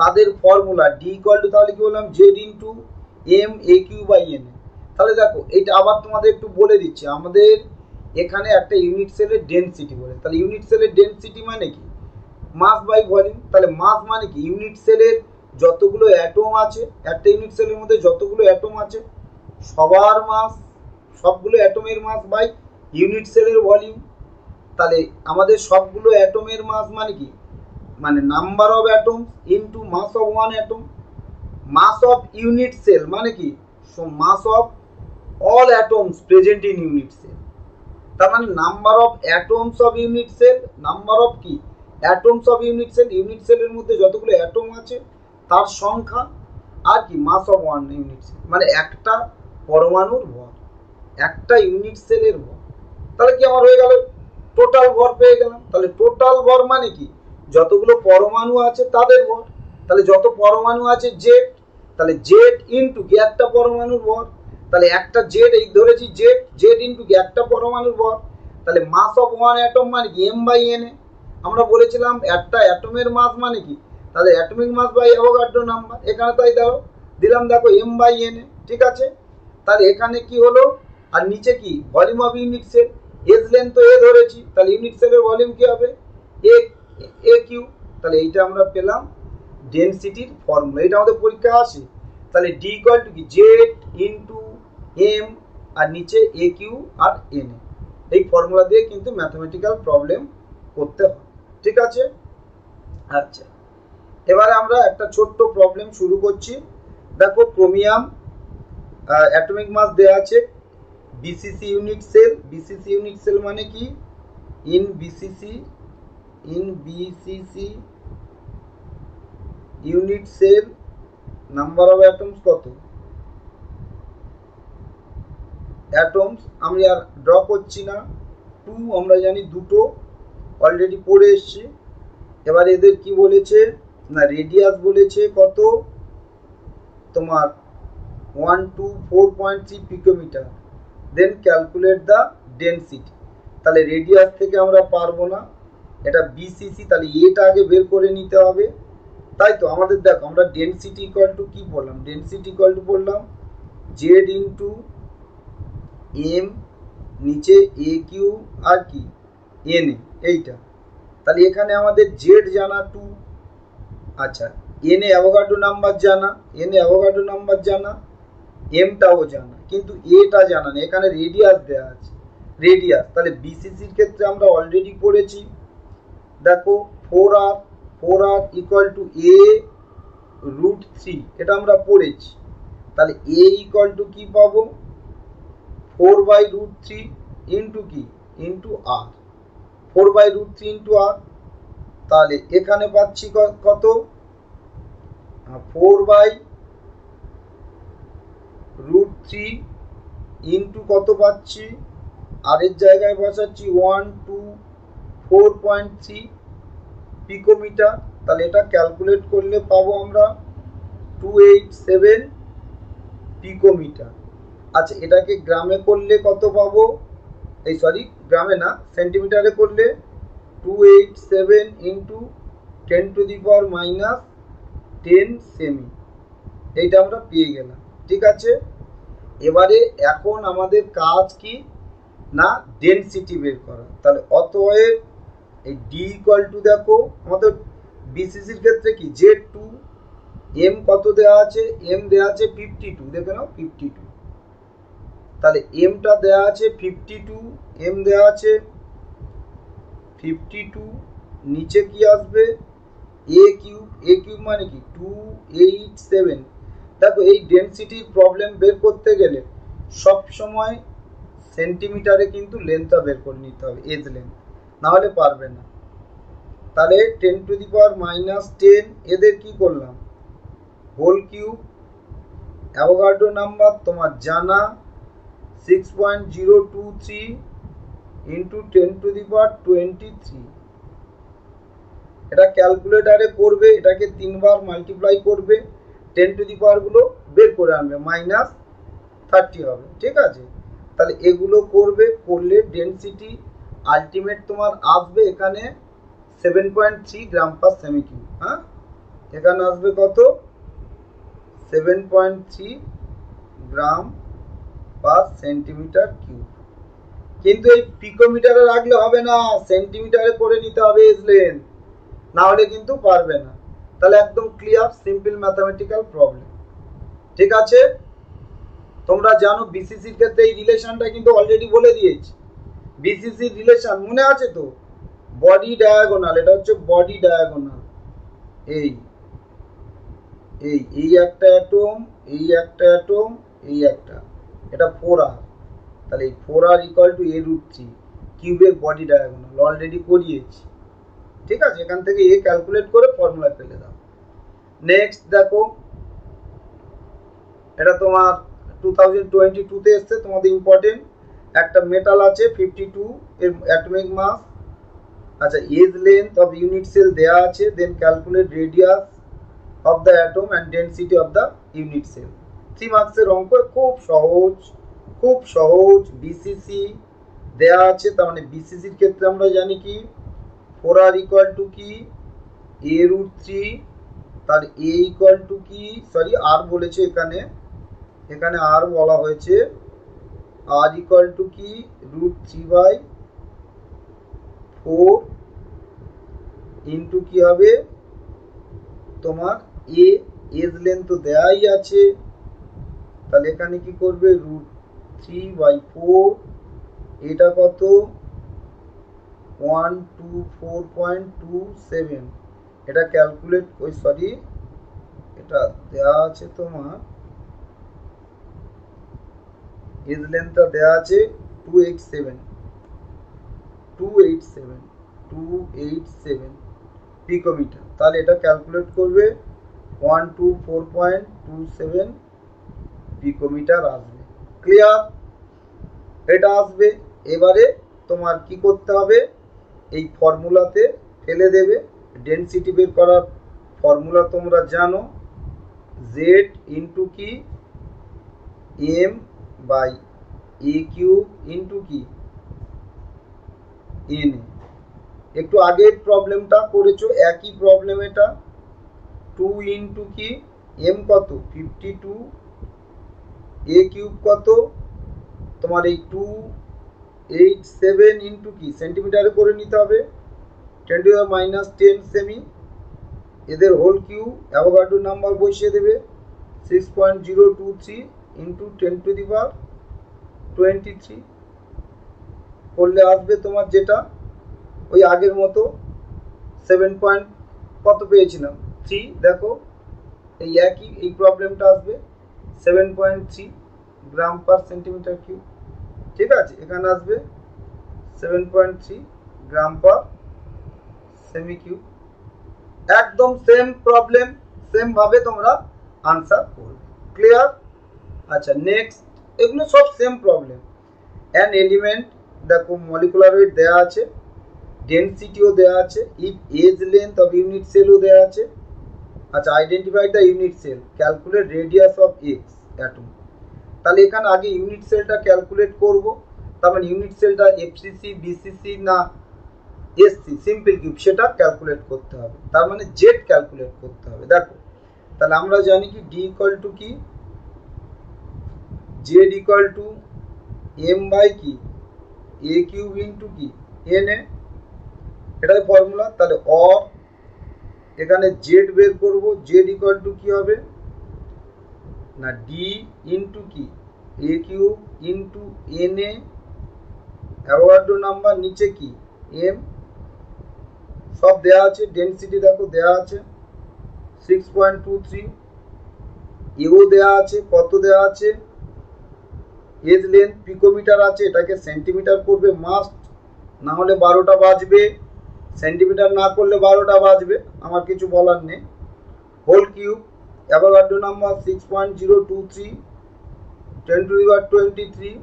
Speaker 1: তাদের ফর্মুলা ডি ইকুয়াল টু, তাহলে কি বললাম, Z into M A cube by N. তাহলে দেখো, এটা আবার তোমাদের একটু বলে দিচ্ছি, আমাদের এখানে একটা ইউনিট সেলের ডেনসিটি বলে, তাহলে ইউনিট সেলের ডেনসিটি মানে কি, মাস বাই ভলিউম। তাহলে মাস মানে কি, ইউনিট সেলের যতগুলো অ্যাটম আছে, একটা ইউনিট সেলের মধ্যে যতগুলো অ্যাটম আছে সবার মাস, সবগুলো অ্যাটমের মাস বাই ইউনিট সেলের ভলিউম। তাহলে আমাদের সবগুলো অ্যাটমের মাস মানে কি, মানে number of atom into mass of one atom. Mass of unit cell মানে কি, mass of all atoms present in unit cell. তার মানে number of atoms of unit cell, number of কি, atoms of unit cell, unit সেলের মধ্যে যতগুলো atom আছে তার সংখ্যা, আর কি mass of one unit cell, মানে একটা পরমাণুর ভর, একটা ইউনিট সেলের ভর। তাহলে কি আমার হয়ে গেল টোটাল ভর পেয়ে গেলাম। তাহলে টোটাল ভর মানে কি যতগুলো পরমাণু আছে তাদের ভর। তাহলে যত পরমাণু আছে জেড, তাহলে জেড ইন্টু কি একটা পরমাণুর ভর। তাহলে একটা জেড এই ধরেছি জেড, জেড ইন্টু কি একটা পরমাণুর ভর। তাহলে মাস অফ ওয়ান অ্যাটম মানে কি এম বাই এন এ। আমরা বলেছিলাম একটা অ্যাটমের মাস মানে কি, তাহলে atomic mass by Avogadro number. এখানে তাই দাও দিলাম, দেখো এম বাই এন এ, ঠিক আছে। তাহলে এখানে কি হলো, আর নিচে কি volume of unit cell, edge length তো এ ধরেছি, তাহলে ইউনিট সেলের ভলিউম কি হবে এ কিউ। তাহলে এইটা আমরা পেলাম ডেনসিটির ফর্মুলা, এটা আমাদের পরীক্ষা আসে। তাহলে ডি ইকুয়াল টু কি জেড ইন্টু এম আর নিচে এ কিউ আর এন এ। এই ফর্মুলা দিয়ে কিন্তু ম্যাথমেটিক্যাল প্রবলেম করতে হয়, ঠিক আছে। আচ্ছা, এবারে আমরা একটা ছোট্ট প্রবলেম শুরু করছি। দেখো ক্রোমিয়াম অ্যাটমিক মাস দেওয়া আছে, BCC unit cell. BCC unit cell মানে কি in BCC unit cell number of atoms কত, অ্যাটমস আমি আর ড্র করছি না, 2 আমরা জানি দুটো অলরেডি পড়ে এসছি। এবার এদের কি বলেছে না রেডিয়াস বলেছে কত তোমার 124.3 picometre, then calculate the density. তাহলে রেডিয়াস থেকে আমরা পারবো না, এটা বিসিসি, তাহলে এটা আগে বের করে নিতে হবে, তাই তো। আমাদের দেখো আমরা ডেনসিটি ইকুয়াল টু কি বললাম, ডেনসিটি ইকুয়াল টু বললাম জেড ইন্টু এম নিচে এ কিউ আর কি এন এ, এইটা। তাহলে এখানে আমাদের জেড জানা 2, আচ্ছা এন এ অ্যাভোগাড্রো নাম্বার জানা, এন এ অ্যাভোগাড্রো নাম্বার জানা, এমটাও জানা, কিন্তু এটা জানা না। এখানে রেডিয়াস দেওয়া আছে, রেডিয়াস। তাহলে বিসিসির ক্ষেত্রে আমরা অলরেডি পড়েছি, দেখো 4r equal to A root 3, এটা আমরা পড়েছি। তাহলে এ ইকুয়াল টু কি পাবো 4/√3 ইন্টু কি ইন্টু আর, 4/√3 ইন্টু আর। তাহলে এখানে পাচ্ছি কত 4/√3 ইন্টু কত পাচ্ছি, আর এর জায়গায় বসাচ্ছি 124.3 পিকোমিটার। তাহলে এটা ক্যালকুলেট করলে পাবো আমরা 287 পিকোমিটার। আচ্ছা এটাকে গ্রামে করলে কত পাবো, এই সরি গ্রামে না সেন্টিমিটারে করলে 287 ইন্টু 10⁻⁻10 সেমি, এইটা আমরা পেয়ে গেলাম, ঠিক আছে। এবারে এখন আমাদের কাজ কি না ডেনসিটি বের করা। তাহলে অতএব এই ডি ইকুয়াল টু দেখো আমাদের বিসিসির ক্ষেত্রে কি জেড 2, এম কত দেওয়া আছে, এম দেওয়া আছে 52, দেখে নাও 52। তাহলে এমটা দেওয়া আছে 52, এম দেওয়া আছে 52, নিচে কি আসবে এ কিউব মানে কি 287। দেখো এই ডেনসিটির প্রবলেম বের করতে গেলে সব সময় সেন্টিমিটারে কিন্তু লেন্থটা বের করে নিতে হবে, এজ লেন্থ, না হলে পারবে না। তাহলে 10⁻⁻10 এদের কি করলাম হোল কিউব, অ্যাভোগাড্রো নাম্বার তোমার জানা 6.023 ইন্টু 10⁻23। এটা ক্যালকুলেটারে করবে, এটাকে 3 বার মাল্টিপ্লাই করবে, 10 গুলো বের করে আনবে, -30 হবে, ঠিক আছে। তাহলে এগুলো করবে, করলে ডেনসিটি আলটিমেট তোমার আসবে এখানে 7.3 গ্রাম পার সেমি কিউব। হ্যাঁ এখানে আসবে কত 7.3 গ্রাম পার সেন্টিমিটার কিউব। কিন্তু এই পিকোমিটারে রাখলে হবে না, সেন্টিমিটারে করে নিতে হবে এজ লেন্থ, না হলে কিন্তু পারবে না। তাহলে একদম ক্লিয়ার সিম্পল ম্যাথমেটিক্যাল প্রবলেম, ঠিক আছে। তোমরা জানো বিসিসির ক্ষেত্রে এই রিলেশনটা কিন্তু অলরেডি বলে দিয়েছি। বিসিসির রিলেশন মনে আছে তো, বডি ডায়াগোনাল, এটা হচ্ছে বডি ডায়াগোনাল, এই এই এই একটা অ্যাটম, এই একটা অ্যাটম, এই একটা, এটা 4r। তাহলে এই 4r ইকুয়াল টু a√3 কিউবের বডি ডায়াগোনাল অলরেডি করিয়েছি, ঠিক আছে। এখান থেকে এ ক্যালকুলেট করে ফর্মুলা পেলে দাও। নেক্সট দেখো এটা তোমার 2022-তে এসছে, তোমাদের ইম্পর্টেন্ট। একটা মেটাল আছে 52 এর অ্যাটমিক মাস। আচ্ছা, edge length of unit cell দেয়া আছে, then calculate radius of the atom and density of the unit cell. 3 মার্কসের অঙ্ক, খুব সহজ, খুব সহজ। বিসিসি দেয়া আছে, তার মানে বিসিসির ক্ষেত্রে আমরা জানি কি 4r ইকুয়াল টু কি a√3, তার a ইকুয়াল টু কি, সরি আর বলেছে এখানে, এখানে আর বলা হয়েছে, r ইকুয়াল টু কি √3/4 ইন্টু কি হবে তোমার a, এজ লেন্থ তো দেয়াই আছে, তাহলে এখানে কি করবে √3/4, এটা কত 124.27, এটা ক্যালকুলেট, ওই সরি এটা দেয়া আছে তোমার, এজ লেন্থটা দেয়া আছে 287 পিকোমিটার, তাহলে এটা ক্যালকুলেট করবে 124.27 পিকোমিটার আসবে। ক্লিয়ার? এটা আসবে। এবারে তোমার কি করতে হবে, এই ফর্মুলাতে ফেলে দেবে। ডেনসিটি বের করার ফর্মুলা তোমরা জানো, জেড ইন্টু কি M by A cube into কি এন। একটু আগের প্রবলেমটা করেছো, একই প্রবলেম এটা। 2 ইন্টু কি এম কত 52, এ কিউব কত তোমার এই 287 ইন্টু কি সেন্টিমিটারে করে নিতে হবে, 10⁻⁻10 সেমি, এদের হোল কিউ, অ্যাভোগাড্রো নাম্বার বসিয়ে দেবে 6.023 ইন্টু 10⁻23 করলে আসবে তোমার যেটা ওই আগের মতো 7 পয়েন্ট কত পেয়েছিলাম 3, দেখো এই একই এই প্রবলেমটা আসবে 7.3 গ্রাম পার সেন্টিমিটার কিউব। ঠিক আছে, এখানে আসবে 7.3 গ্রাম পার সেমি কিউব। একদম সেম প্রবলেম, সেম ভাবে তোমরা আনসার করবে। ক্লিয়ার? আচ্ছা, নেক্সট, এগুলো সব সেম প্রবলেম। অ্যান এলিমেন্ট, দেখো মলিকুলার ওয়েট দেয়া আছে, ডেনসিটিও দেয়া আছে, if edge length of unit সেলও দেয়া আছে। আচ্ছা, identify the unit cell, calculate radius of X atom. তাহলে এখানে আগে ইউনিট সেলটা ক্যালকুলেট করব, তার মানে ইউনিট সেলটা এফসিসি, বিসিসি না এসসি, সিম্পল কিউব, সেটা ক্যালকুলেট করতে হবে, তার মানে জেড ক্যালকুলেট করতে হবে। দেখো, তাহলে আমরা জানি কি ডি ইকুয়াল টু কি Z equal to M by কি এ কিউব ইন্টু কি এন এ, এটাই ফর্মুলা। তাহলে অর এখানে জেড বের করব, জেড ইকুয়াল টু কি হবে না ডি ইন্টু কি এ cube into N A, Avogadro number নিচে কি এম, সব দেয়া আছে। ডেনসিটি দেখো দেয়া আছে 6.23, এও দেয়া আছে, কত দেয়া আছে, এজ লেন্থ পিকোমিটার আছে, এটাকে সেন্টিমিটার করবে মাস্ট, না হলে 12টা বাজবে, সেন্টিমিটার না করলে 12টা বাজবে, আমার কিছু বলার নেই। হোল কিউব, অ্যাভোগাড্রো নাম্বার 6.023, 10⁻23,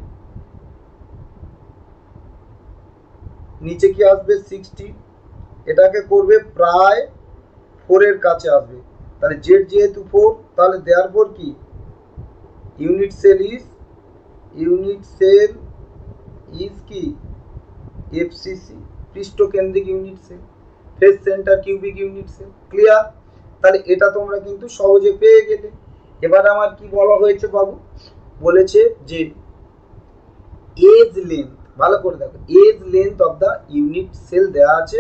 Speaker 1: নিচে কি আসবে 60, এটাকে করবে প্রায় 4 এর কাছে আসবে। তাহলে জেড যেহেতু 4, তাহলে দেয়ার পর কি ইউনিট সেল ইজ কি এফসিসি, পৃষ্ঠকেন্দ্রিক unit cell, face centre cubic unit cell. Clear? তাহলে এটা তোমরা কিন্তু সহজে পেয়ে গেলে। এবার আমার কি বলা হয়েছে বাবু, বলেছে যে এজ লেন্থ, ভালো করে দেখো, edge length of the unit cell দেওয়া আছে,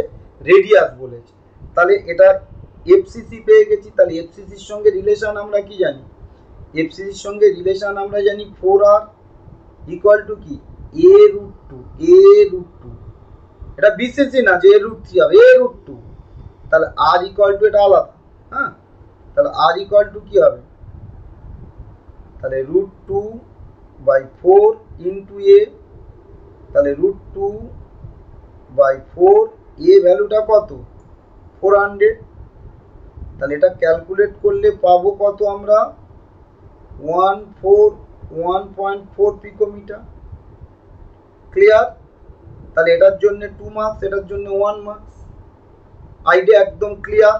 Speaker 1: রেডিয়াস বলেছে, তাহলে এটা এফসিসি পেয়ে গেছি। তাহলে এফসিসির সঙ্গে রিলেশন আমরা কি জানি, এফসিসির সঙ্গে রিলেশন আমরা জানি 4r ইকুয়াল টু কি a√2, এটা বিসিসি না যে a√3 হবে, a√2, তাহলে r ইকুয়াল টু এটা আলাদা, হ্যাঁ, তাহলে r ইকুয়াল টু কি হবে, তাহলে √2/4 ইন্টু a, তাহলে √2/4, a ভ্যালুটা কত 400, তাহলে এটা ক্যালকুলেট করলে পাবো কত আমরা 1.4 পিকোমিটার। ক্লিয়ার? তাহলে এটার জন্য 2 মার্কস, এটার জন্য 1 মার্কস। আইডিয়া একদম ক্লিয়ার?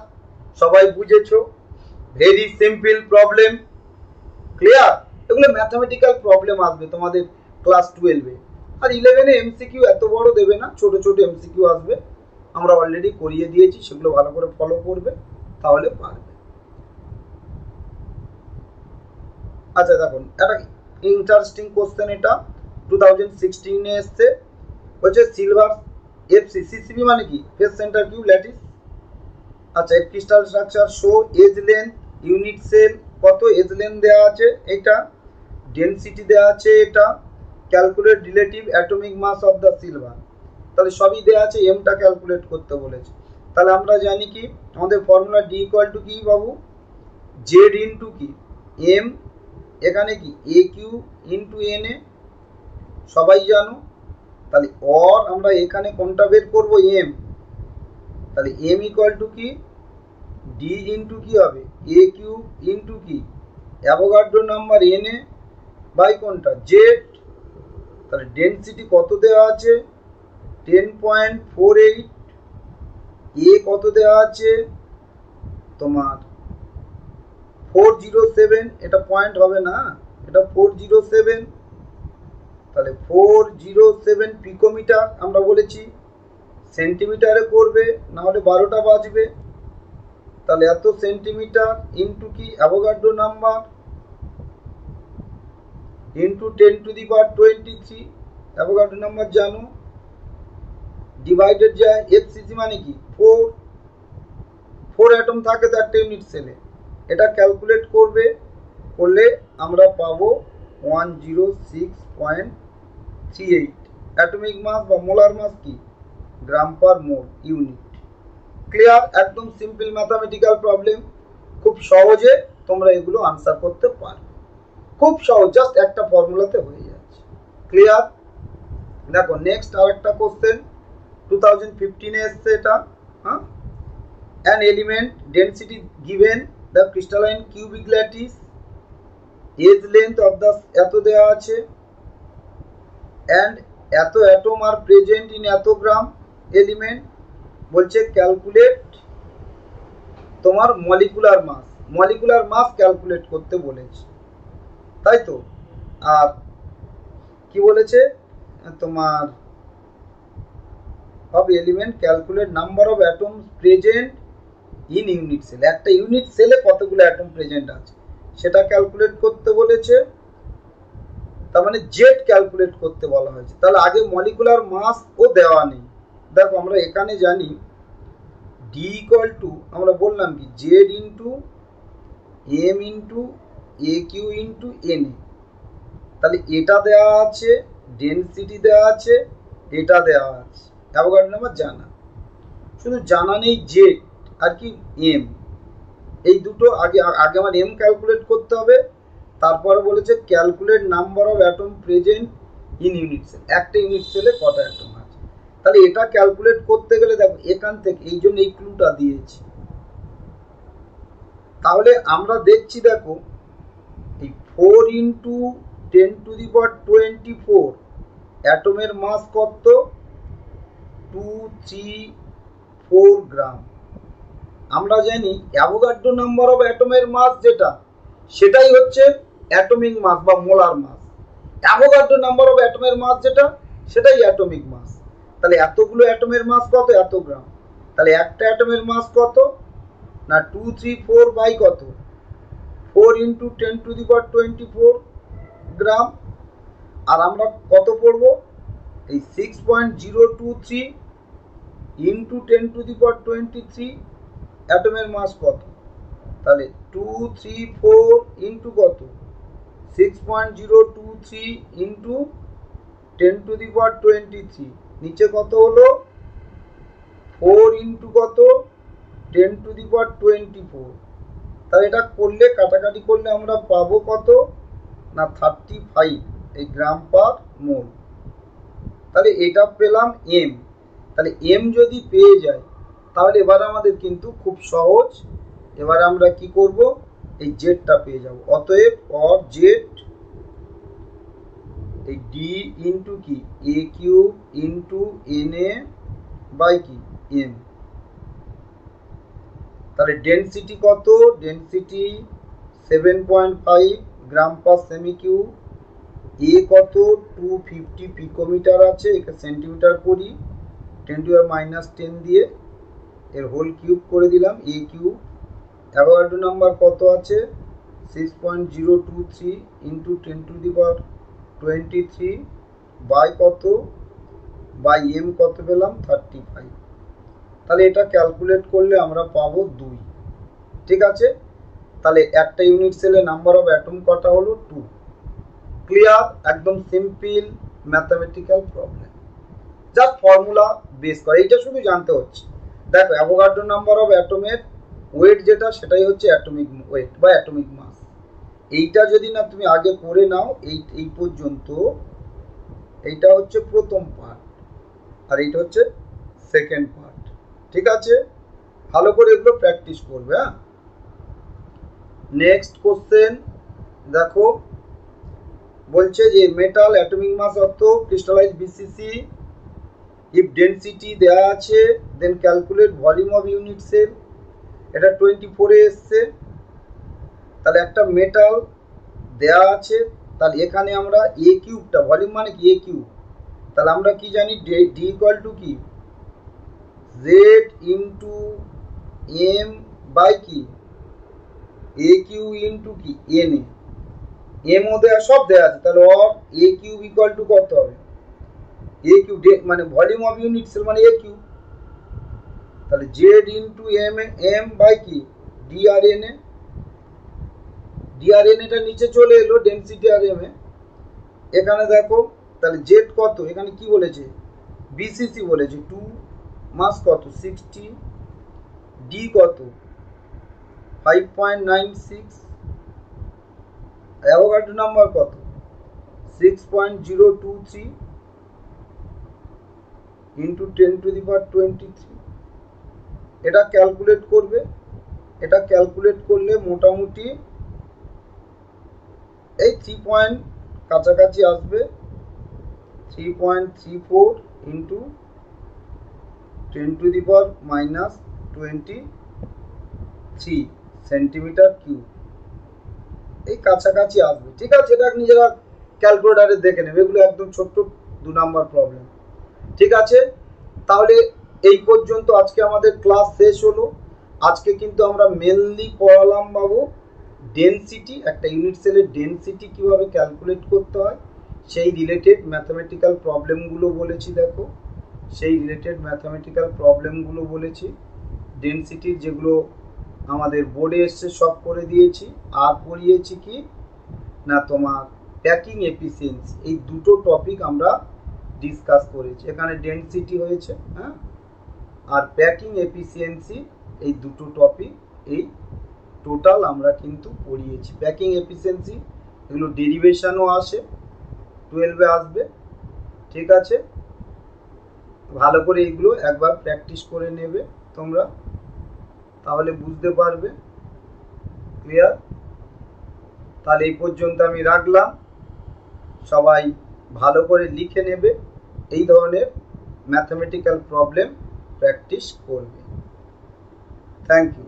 Speaker 1: সবাই বুঝেছো? Very simple problem. ক্লিয়ার? এগুলো ম্যাথমেটিক্যাল প্রবলেম আসবে তোমাদের ক্লাস 12-এ। আর 11-এ এমসিকিউ এত বড় দেবে না, ছোট ছোট এমসিকিউ আসবে। আমরা অলরেডি করিয়ে দিয়েছি, সেগুলো ভালো করে ফলো করবে, তাহলে পারবে। আচ্ছা দেখুন, একটা ইন্টারেস্টিং কোশ্চেন, এটা 2016-এ এসছে। বলছে সিলভার এফসি, সিসিবি মানে কি? Face center cube lattice. আচ্ছা, crystal structure show edge length unit cell কত, এজ লেন্থ দেওয়া আছে, এটা ডেনসিটি দেওয়া আছে, এটা calculate relative atomic mass of the silver. তাহলে সবই দেওয়া আছে, এমটা ক্যালকুলেট করতে বলেছে। তাহলে আমরা জানি কি আমাদের ফর্মুলা ডি ইকুয়াল টু কি বাবু? জেড ইন্টু কি এম, এখানে কি এ কিউ ইন্টু এন এ, সবাই জানো। তাহলে অর আমরা এখানে কোনটা বের করবো? এম। তাহলে এম ইকুয়াল টু কি? ডি ইন্টু কি হবে? এ কিউ ইন্টু কি Avogadro number N A by কোনটা? জেড। তাহলে ডেনসিটি কত দেওয়া আছে? 10.48। এ কত দেওয়া আছে তোমার? 407। এটা পয়েন্ট হবে না, এটা 407। তাহলে 407 পিকোমিটার আমরা বলেছি, সেন্টিমিটারে করবে, না হলে 12টা বাজবে। তাহলে এত সেন্টিমিটার ইন্টু কি Avogadro number into 10⁻23, Avogadro number জানো, ডিভাইডেড যায় এফসিসি মানে কি 4 অ্যাটম থাকে তো একটা ইউনিট সেলে। এটা ক্যালকুলেট করবে, করলে আমরা পাবো 106.38 অ্যাটমিক মাস বা মোলার মাস কি? গ্রাম পার মোল ইউনিট। ক্লিয়ার? একদম সিম্পল ম্যাথামেটিক্যাল প্রবলেম, খুব সহজে তোমরা এগুলো আনসার করতে পারো, খুব সহজ, জাস্ট একটা ফর্মুলাতে হয়ে যাচ্ছে। ক্লিয়ার? দেখো নেক্সট আরেকটা কোশ্চেন 2015-এ এসছে এটা। হ্যাঁ, an element density given the crystalline cubic lattice, age length of the এত দেওয়া আছে, and এত অ্যাটম আর প্রেজেন্ট ইন এত গ্রাম এলিমেন্ট। বলছে ক্যালকুলেট তোমার molecular mass, molecular mass calculate করতে বলেছে, তাই তো। আর কি বলেছে তোমার? Of element calculate number of atoms present in unit cell. একটা ইউনিট সেলে কতগুলো অ্যাটম প্রেজেন্ট আছে সেটা ক্যালকুলেট করতে বলেছে। তার মানে জেড ক্যালকুলেট করতে বলা হয়েছে। তাহলে আগে মলিকুলার মাস ও দেওয়া নেই। দেখো আমরা এখানে জানি ডি ইকুয়াল টু, আমরা বললাম কি Z into M into A cube into N A. তাহলে এটা দেওয়া আছে, ডেনসিটি দেওয়া আছে, এটা দেওয়া আছে, অ্যাভোগাড্রো নাম্বার জানা, শুধু জানা নেই জেড আর কি এম। এই দুটো আগে আমার এম ক্যালকুলেট করতে হবে। তারপরে বলেছে calculate number of atom present in unit cell, একটা ইউনিট সেলে কটা অ্যাটম আছে। তাহলে এটা ক্যালকুলেট করতে গেলে দেখো এখান থেকে, এই জন্য এই ক্লুটা দিয়েছি। তাহলে আমরা দেখছি দেখো এই 4 ইন্টু 10⁻24 অ্যাটমের মাস কত? 234 গ্রাম। আমরা জানি অ্যাভোগাড্রো নাম্বার অফ অ্যাটমের মাস যেটা, সেটাই হচ্ছে অ্যাটমিক মাস বা molar mass. Avogadro number of অ্যাটমের মাস যেটা, সেটাই অ্যাটমিক মাস। তাহলে এতগুলো অ্যাটমের মাস কত? এত গ্রাম। তাহলে একটা অ্যাটমের মাস কত না 234 বাই কত? 4 ইন্টু 10⁻24 গ্রাম। আর আমরা কত পড়বো? এই 6.023 ইন্টু 10⁻23 অ্যাটমের মাস কত? তাহলে 234 ইন্টু কত? 6.023 ইন্টু 10⁻23, নিচে কত হলো? 4 ইন্টু কত? 10⁻24। তাহলে এটা করলে, কাটাকাটি করলে আমরা পাবো কত না 35 এই গ্রাম পার মোল। তাহলে এটা পেলাম এম। তাহলে এম যদি পেয়ে যায়, তাহলে এবার আমাদের কিন্তু খুব সহজ। এবার আমরা কি করব? এই জেডটা পেয়ে যাব। অতএব অর জেড এই ডি ইন্টু কি এ cube into N A by কি এম। তাহলে ডেন্সিটি কত? Density 7.5 gram per semi cube. A কত? 250 পিকোমিটার আছে, একে সেন্টিমিটার করি 10⁻⁻10 দিয়ে এর হোল কিউব করে দিলাম এ কিউব। অ্যাভোগাড্রো নাম্বার কত আছে? 6.023 ইন্টু 10⁻23 বাই কত? বাই এম কত পেলাম? 35। তাহলে এটা ক্যালকুলেট করলে আমরা পাবো 2। ঠিক আছে, তাহলে একটা ইউনিট সেলে নাম্বার অফ অ্যাটম কটা হলো? 2। ক্লিয়ার? একদম simple mathematical problem, just formula base করে, এইটা শুধু জানতে হচ্ছে। দেখো অ্যাভোগাড্রো নাম্বার অফ অ্যাটমের ওয়েট যেটা, সেটাই হচ্ছে অ্যাটমিক ওয়েট বা অ্যাটমিক মাস। এইটা যদি না তুমি আগে করে নাও, এই পর্যন্ত এইটা হচ্ছে প্রথম পার্ট আর এইটা হচ্ছে সেকেন্ড পার্ট। ঠিক আছে, ভালো করে এগুলো প্র্যাকটিস করবে। হ্যাঁ, নেক্সট কোশ্চেন দেখো, বলছে যে মেটাল অ্যাটমিক মাস অর্থ ক্রিস্টালাইজ বিসিসি ইফ ডেন্সিটি দেওয়া আছে then calculate volume of unit cell. এটা 24 এ এসছে। তাহলে একটা মেটাল দেওয়া আছে, তাহলে এখানে আমরা এ কিউবটা, ভলিউম মানে কি এ কিউব, তাহলে আমরা কি জানি? ডি ইকুয়াল টু কি জেড ইন্টু এম বাই কি এ কিউ ইন্টু কি এন এ। এম ও দেওয়া, সব দেওয়া আছে, তাহলে or A cube equal to কত হবে? এ কিউব মানে ভলিউম অফ ইউনিট সেল মানে এ কিউব, তাহলে জেড ইন্টু এম বাই কি ডি আর এন এ। ডি আর এন এটা নিচে চলে এলো ডেন্সিটি আর এম এ। এখানে দেখো তাহলে জেড কত, এখানে কি বলেছে? বিসিসি বলেছে 2, মাস কত? 60, ডি কত? 5.96, অ্যাভোগাড্রো নাম্বার কত? 6.023 ইন্টু 10⁻23। এটা ক্যালকুলেট করবে। এটা ক্যালকুলেট করলে মোটামুটি এই 3 পয়েন্ট কাছাকাছি আসবে। 3.34 ইন্টু 10⁻⁻23 সেন্টিমিটার কিউব, এই কাছাকাছি আসবে। ঠিক আছে, এটা নিজেরা ক্যালকুলেটারে দেখে নেবে, এগুলো একদম ছোট্ট 2 নাম্বার প্রবলেম। ঠিক আছে, তাহলে এই পর্যন্ত আজকে আমাদের ক্লাস শেষ হলো। আজকে কিন্তু আমরা মেনলি পড়ালাম বাবু ডেন্সিটি, একটা ইউনিট সেলের ডেন্সিটি কিভাবে ক্যালকুলেট করতে হয় সেই রিলেটেড ম্যাথমেটিক্যাল প্রবলেমগুলো বলেছি। দেখো সেই রিলেটেড ম্যাথমেটিক্যাল প্রবলেমগুলো বলেছি, ডেন্সিটির যেগুলো আমাদের বোর্ডে এসছে সব করে দিয়েছি। আর পড়িয়েছি কি না তোমার প্যাকিং এফিসিয়েন্সি, এই দুটো টপিক আমরা ডিসকাস করেছি। এখানে ডেন্সিটি হয়েছে, হ্যাঁ, আর প্যাকিং এফিসিয়েন্সি, এই দুটো টপিক এই টোটাল আমরা কিন্তু পড়িয়েছি। প্যাকিং এফিসিয়েন্সি এগুলো ডেরিভেশনও আসে, 12-এ আসবে। ঠিক আছে, ভালো করে এগুলো একবার প্র্যাকটিস করে নেবে তোমরা, তাহলে বুঝতে পারবে। ক্লিয়ার? তাহলে এই পর্যন্ত আমি রাখলাম, সবাই ভালো করে লিখে নেবে, এই ধরনের ম্যাথমেটিক্যাল প্রবলেম প্র্যাকটিস করবে। Thank you.